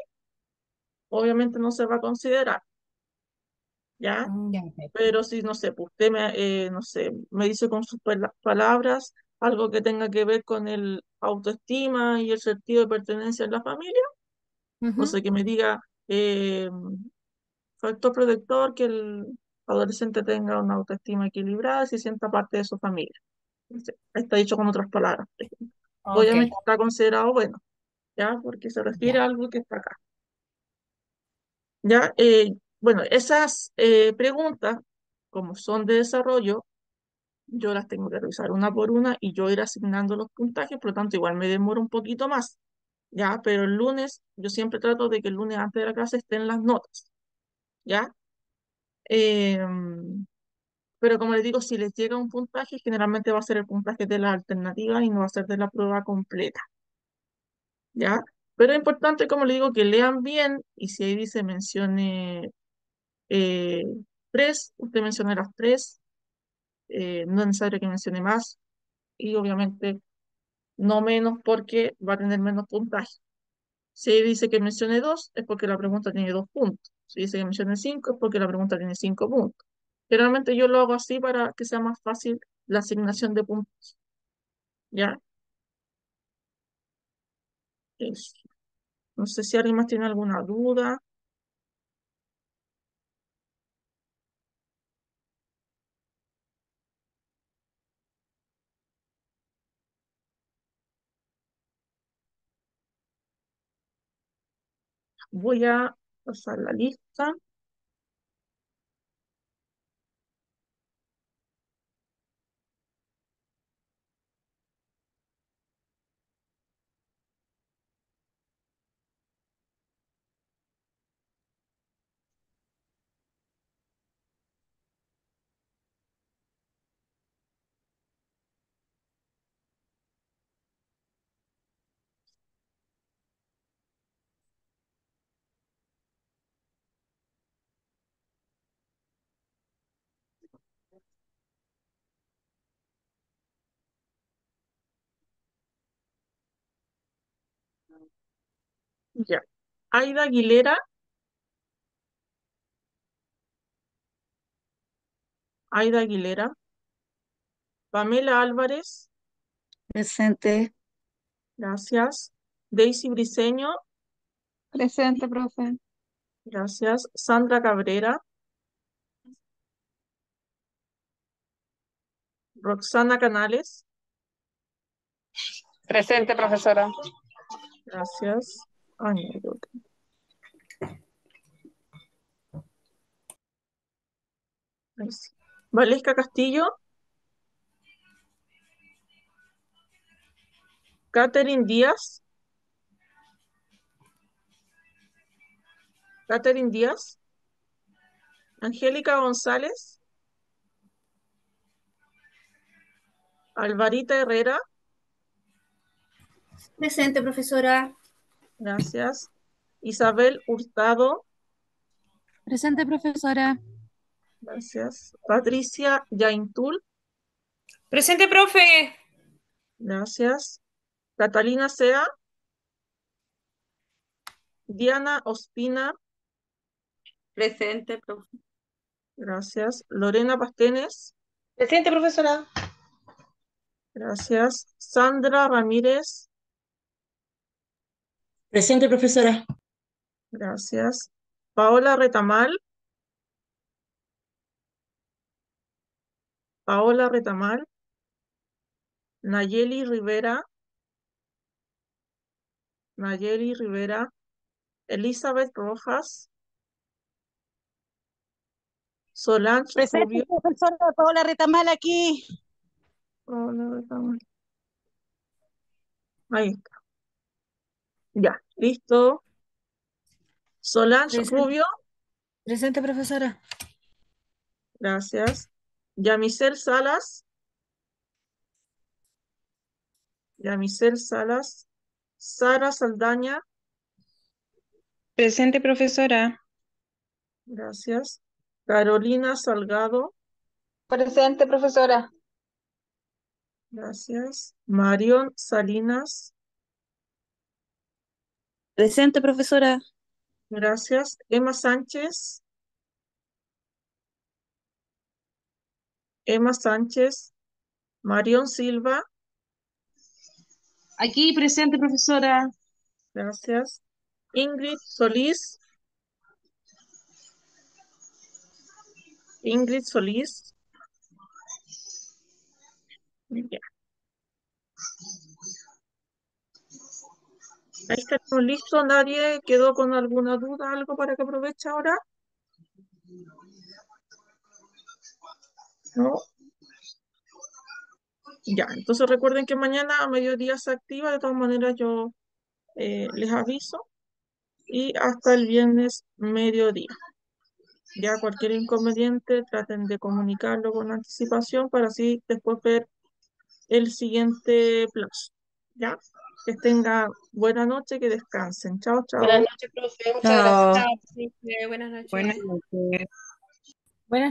S1: obviamente no se va a considerar, ¿ya?
S4: Ya, ok.
S1: Pero si, no sé, pues usted no sé, me dice con sus palabras algo que tenga que ver con el autoestima y el sentido de pertenencia en la familia, no
S4: Ujú.
S1: sé, que me diga factor protector que el adolescente tenga una autoestima equilibrada y se sienta parte de su familia. Está dicho con otras palabras.
S4: Ok,
S1: Obviamente está considerado bueno, ¿ya? Porque se refiere
S4: ya.
S1: a algo que está acá. ¿Ya? Bueno, esas preguntas, como son de desarrollo, yo las tengo que revisar una por una y yo ir asignando los puntajes, por lo tanto, igual me demoro un poquito más, ¿ya? Pero el lunes, yo siempre trato de que el lunes antes de la clase estén las notas, ¿ya? Pero como les digo, si les llega un puntaje, generalmente va a ser el puntaje de la alternativa y no va a ser de la prueba completa. ¿ya? Pero es importante, como le digo, que lean bien y si ahí dice mencione eh, tres, usted menciona las tres, no es necesario que mencione más y obviamente no menos porque va a tener menos puntaje. Si dice que mencione dos, es porque la pregunta tiene 2 puntos. Si dice que mencione cinco, es porque la pregunta tiene 5 puntos. Generalmente yo lo hago así para que sea más fácil la asignación de puntos. ¿Ya? Eso. No sé si alguien más tiene alguna duda. Voy a pasar la lista. Ya. Aida Aguilera, Aida Aguilera, Pamela Álvarez,
S6: Presente.
S1: gracias. Daisy Briceño,
S6: Presente, profe.
S1: gracias. Sandra Cabrera, Roxana Canales,
S6: Presente, profesora.
S1: gracias. Ay, no, creo que- ahí sí. Valesca Castillo, Catherine Díaz, Catherine Díaz, Angélica González, Alvarita Herrera,
S7: Presente, profesora.
S1: gracias. Isabel Hurtado,
S6: Presente, profesora.
S1: gracias. Patricia Yaintul,
S7: Presente, profe.
S1: gracias. Catalina Sea, Diana Ospina,
S3: Presente, profe.
S1: gracias. Lorena Pastenes,
S7: Presente, profesora.
S1: gracias. Sandra Ramírez,
S7: Presente, profesora.
S1: gracias. Paola Retamal, Paola Retamal, Nayeli Rivera, Nayeli Rivera, Elizabeth Rojas, Solange
S6: Presente,
S1: Rubio,
S6: profesora Paola Retamal aquí.
S1: Paola Retamal, ahí está, ya, listo. Solange
S4: Presente,
S1: Rubio,
S4: presente, profesora.
S1: gracias. Yamisel Salas, Yamisel Salas, Sara Saldaña,
S6: Presente, profesora.
S1: gracias. Carolina Salgado,
S6: Presente, profesora.
S1: gracias. Marión Salinas,
S6: Presente, profesora.
S1: gracias. Emma Sánchez, Emma Sánchez, Marión Silva,
S6: Aquí presente, profesora.
S1: gracias. Ingrid Solís, Ingrid Solís, ya. Ahí estamos listos. ¿Nadie quedó con alguna duda, algo para que aproveche ahora? ¿No? Ya, entonces recuerden que mañana a mediodía se activa, de todas maneras yo les aviso y hasta el viernes mediodía. Ya cualquier inconveniente traten de comunicarlo con anticipación para así después ver el siguiente plazo. ¿ya? Que tenga buena noche, que descansen. Chao,
S8: Buenas
S1: chao.
S8: noches, profe. Muchas
S3: Chao.
S8: gracias.
S7: Chao, profe. Buenas noches.
S6: Buenas noches.